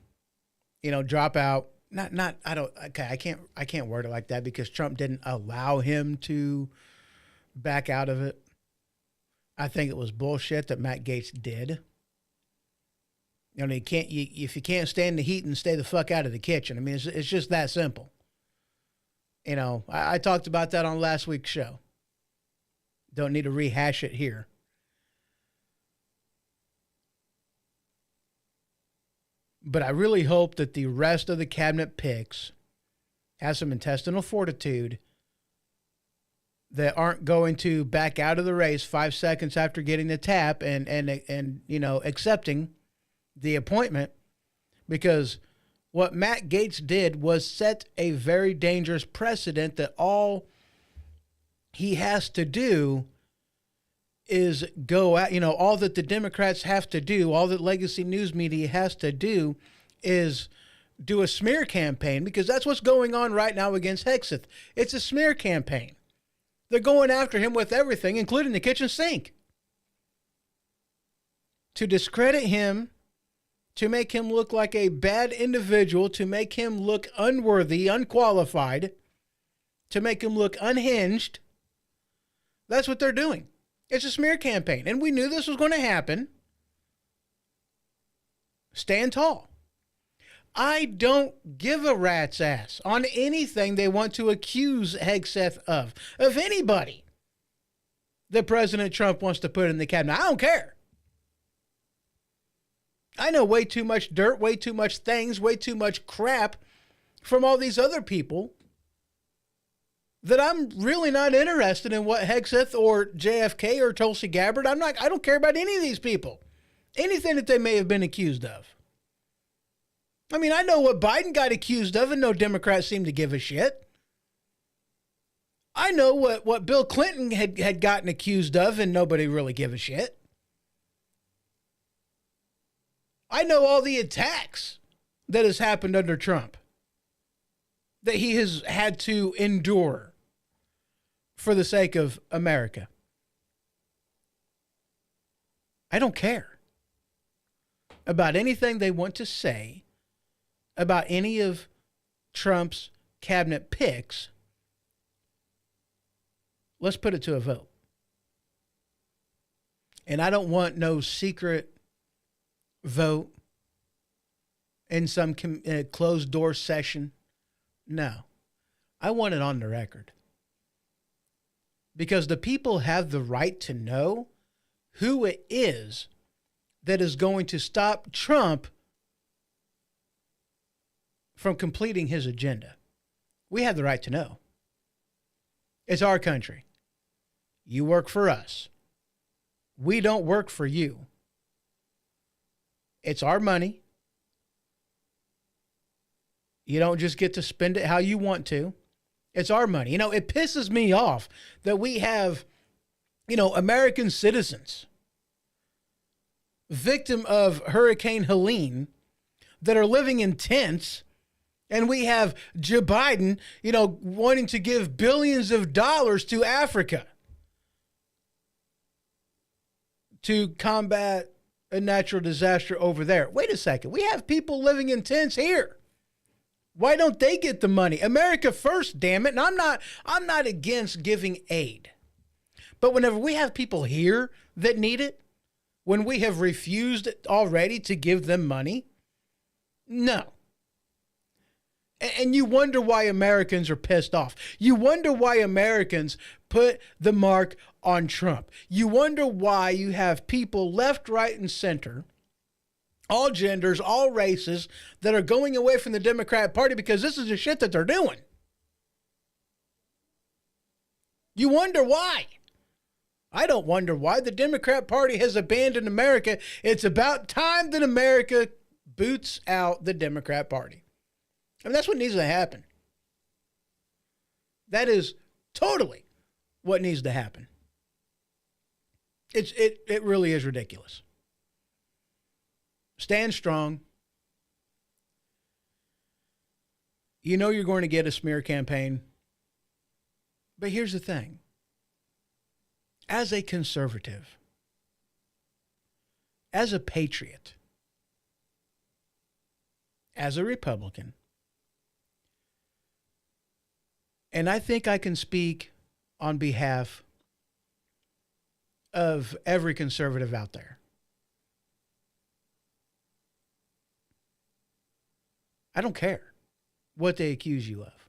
drop out, I can't word it like that, because Trump didn't allow him to back out of it. I think it was bullshit that Matt Gaetz did. If you can't stand the heat, and stay the fuck out of the kitchen. I mean, it's just that simple. You know, I talked about that on last week's show. Don't need to rehash it here. But I really hope that the rest of the cabinet picks have some intestinal fortitude that aren't going to back out of the race 5 seconds after getting the tap and you know, accepting the appointment, because what Matt Gaetz did was set a very dangerous precedent that all he has to do is go out, you know, all that the Democrats have to do, all that legacy news media has to do is do a smear campaign, because that's what's going on right now against Hexeth. It's a smear campaign. They're going after him with everything, including the kitchen sink, to discredit him, to make him look like a bad individual, to make him look unworthy, unqualified, to make him look unhinged. That's what they're doing. It's a smear campaign, and we knew this was going to happen. Stand tall. I don't give a rat's ass on anything they want to accuse Hegseth of anybody that President Trump wants to put in the cabinet. I don't care. I know way too much dirt, way too much things, way too much crap from all these other people that I'm really not interested in what Hegseth or JFK or Tulsi Gabbard. I don't care about any of these people. Anything that they may have been accused of. I mean, I know what Biden got accused of, and no Democrats seem to give a shit. I know what Bill Clinton had gotten accused of, and nobody really give a shit. I know all the attacks that has happened under Trump, that he has had to endure for the sake of America. I don't care about anything they want to say about any of Trump's cabinet picks. Let's put it to a vote. And I don't want no secret vote in some closed door session. No. I want it on the record. Because the people have the right to know who it is that is going to stop Trump from completing his agenda. We have the right to know. It's our country. You work for us. We don't work for you. It's our money. You don't just get to spend it how you want to. It's our money. You know, it pisses me off that we have, you know, American citizens, victim of Hurricane Helene, that are living in tents. And we have Joe Biden, you know, wanting to give billions of dollars to Africa to combat a natural disaster over there. Wait a second. We have people living in tents here. Why don't they get the money? America first, damn it. And I'm not against giving aid. But whenever we have people here that need it, when we have refused already to give them money, no. And you wonder why Americans are pissed off. You wonder why Americans put the mark on Trump. You wonder why you have people left, right, and center, all genders, all races, that are going away from the Democrat Party because this is the shit that they're doing. You wonder why. I don't wonder why. The Democrat Party has abandoned America. It's about time that America boots out the Democrat Party. I mean, that's what needs to happen. That is totally what needs to happen. It really is ridiculous. Stand strong. You know you're going to get a smear campaign. But here's the thing. As a conservative, as a patriot, as a Republican, and I think I can speak on behalf of every conservative out there. I don't care what they accuse you of.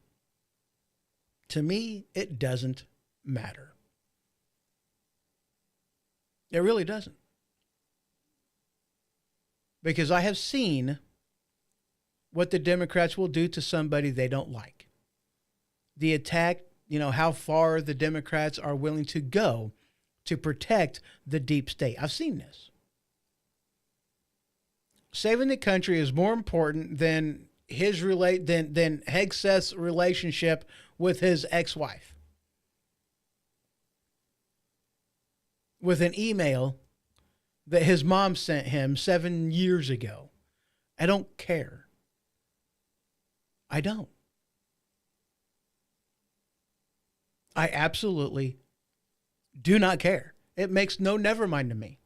To me, it doesn't matter. It really doesn't. Because I have seen what the Democrats will do to somebody they don't like. The attack, how far the Democrats are willing to go to protect the deep state. I've seen this. Saving the country is more important than than Hegseth's relationship with his ex-wife. With an email that his mom sent him 7 years ago. I don't care. I don't. I absolutely do not care. It makes no never mind to me.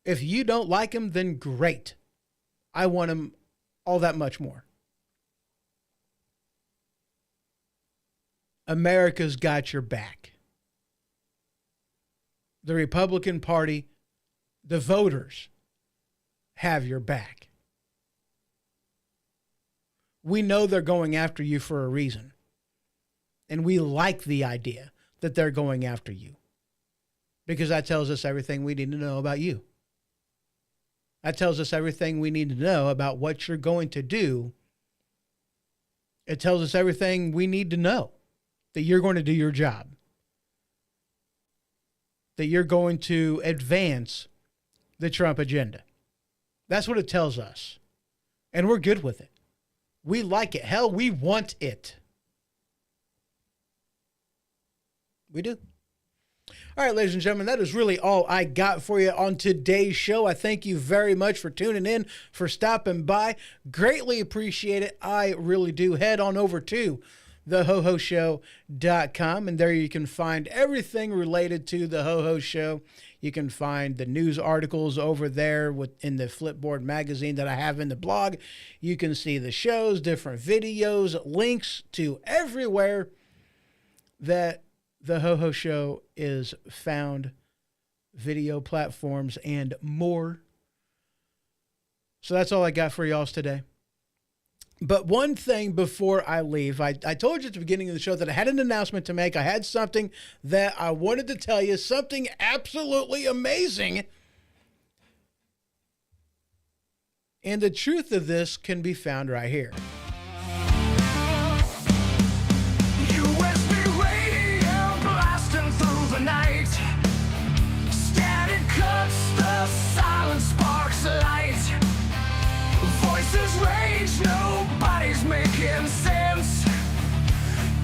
If you don't like him, then great. I want him all that much more. America's got your back. The Republican Party, the voters, have your back. We know they're going after you for a reason. And we like the idea that they're going after you. Because that tells us everything we need to know about you. That tells us everything we need to know about what you're going to do. It tells us everything we need to know. That you're going to do your job. That you're going to advance the Trump agenda. That's what it tells us. And we're good with it. We like it. Hell, we want it. We do. All right, ladies and gentlemen, that is really all I got for you on today's show. I thank you very much for tuning in, for stopping by. Greatly appreciate it. I really do. Head on over to thehohoshow.com, and there you can find everything related to the HoHo Show. You can find the news articles over there in the Flipboard magazine that I have in the blog. You can see the shows, different videos, links to everywhere that the HoHo Show is found, video platforms, and more. So that's all I got for y'all today. But one thing before I leave, I told you at the beginning of the show that I had an announcement to make. I had something that I wanted to tell you, something absolutely amazing. And the truth of this can be found right here. USB radio blasting through the night. Static cuts, the silence sparks light. Voices rage, nobody's making sense.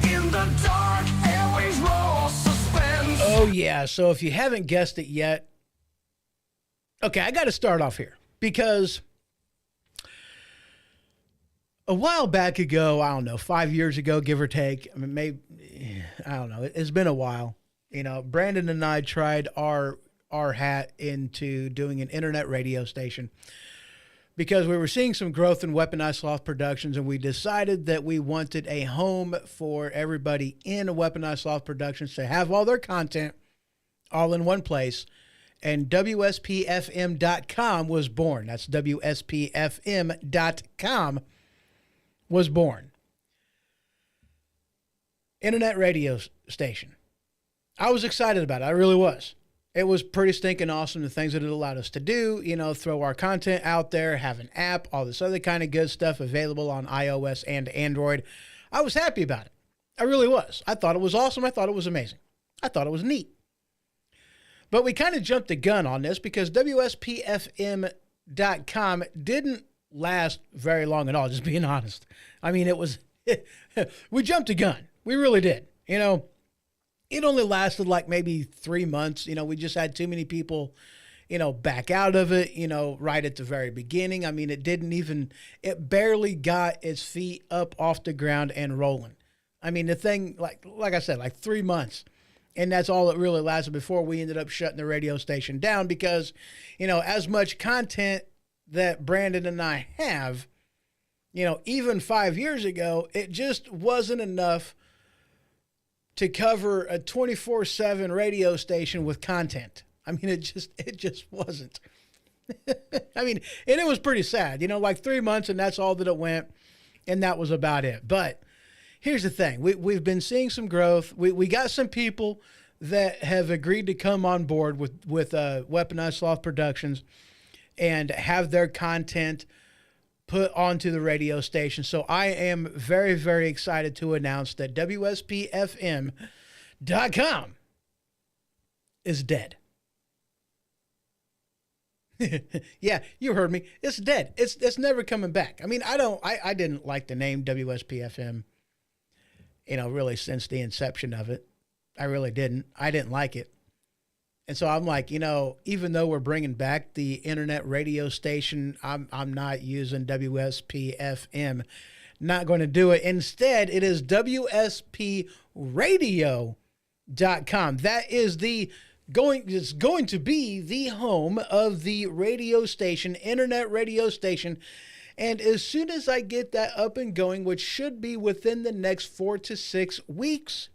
In the dark, airways roll suspense. Oh, yeah. So if you haven't guessed it yet, okay, I got to start off here because a while back ago, I don't know, 5 years ago, give or take, I mean, maybe, I don't know, it's been a while. Brandon and I tried our hat into doing an internet radio station because we were seeing some growth in Weaponized Sloth Productions, and we decided that we wanted a home for everybody in Weaponized Sloth Productions to have all their content all in one place. And WSPFM.com was born. That's WSPFM.com was born. Internet radio station. I was excited about it. I really was. It was pretty stinking awesome, the things that it allowed us to do, throw our content out there, have an app, all this other kind of good stuff available on iOS and Android. I was happy about it. I really was. I thought it was awesome. I thought it was amazing. I thought it was neat. But we kind of jumped the gun on this because WSPFM.com didn't last very long at all, just being honest. I mean, we jumped the gun. We really did. It only lasted like maybe 3 months. We just had too many people, back out of it, right at the very beginning. I mean, it barely got its feet up off the ground and rolling. I mean, the thing, like I said, like 3 months. And that's all it really lasted before we ended up shutting the radio station down because, as much content that Brandon and I have, even 5 years ago, it just wasn't enough to cover a 24/7 radio station with content. I mean, it just wasn't. I mean, and it was pretty sad, like 3 months and that's all that it went. And that was about it. But, here's the thing. We've been seeing some growth. We got some people that have agreed to come on board with Weaponized Sloth Productions and have their content put onto the radio station. So I am very, very excited to announce that WSPFM.com is dead. Yeah, you heard me. It's dead. It's never coming back. I mean, I didn't like the name WSPFM, really since the inception of it. I really didn't. I didn't like it. And so I'm like, even though we're bringing back the internet radio station, I'm not using WSPFM. Not going to do it. Instead, it is WSPRadio.com. That is it's going to be the home of the radio station, internet radio station. And as soon as I get that up and going, which should be within the next 4 to 6 weeks,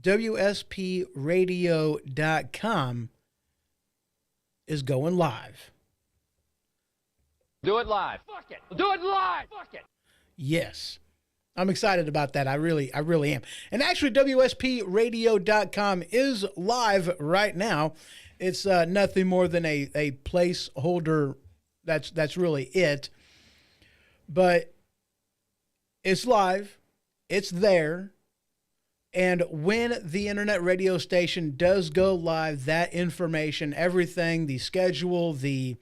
WSPRadio.com is going live. Do it live. Fuck it. Do it live. Fuck it. Yes. I'm excited about that. I really am. And actually, WSPRadio.com is live right now. It's nothing more than a placeholder. That's really it. But it's live. It's there. And when the internet radio station does go live, that information, everything, the schedule, the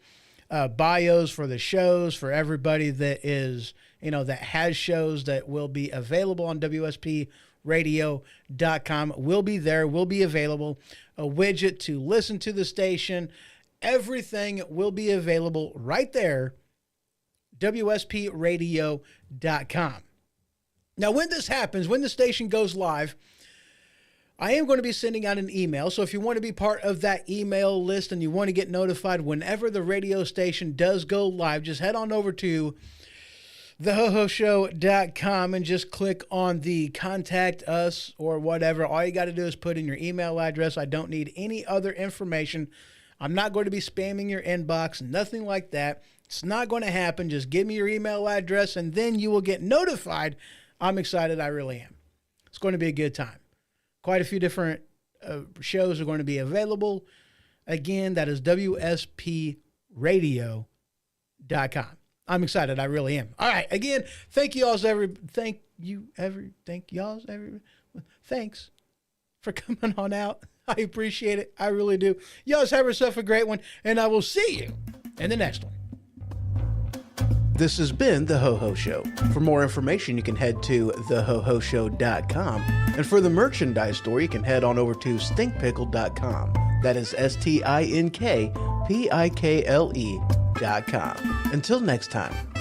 bios for the shows, for everybody that is, that has shows that will be available on WSPRadio.com will be there, will be available. A widget to listen to the station. Everything will be available right there, WSPRadio.com. Now, when this happens, when the station goes live, I am going to be sending out an email. So if you want to be part of that email list and you want to get notified whenever the radio station does go live, just head on over to thehohoshow.com and just click on the contact us or whatever. All you got to do is put in your email address. I don't need any other information. I'm not going to be spamming your inbox, nothing like that. It's not going to happen. Just give me your email address and then you will get notified. I'm excited. I really am. It's going to be a good time. Quite a few different shows are going to be available. Again, that is WSPRadio.com. I'm excited. I really am. All right. Again, thanks for coming on out. I appreciate it. I really do. Y'all have yourself a great one, and I will see you in the next one. This has been The HoHo Show. For more information, you can head to thehohoshow.com. And for the merchandise store, you can head on over to stinkpickle.com. That is stinkpickle.com. Until next time.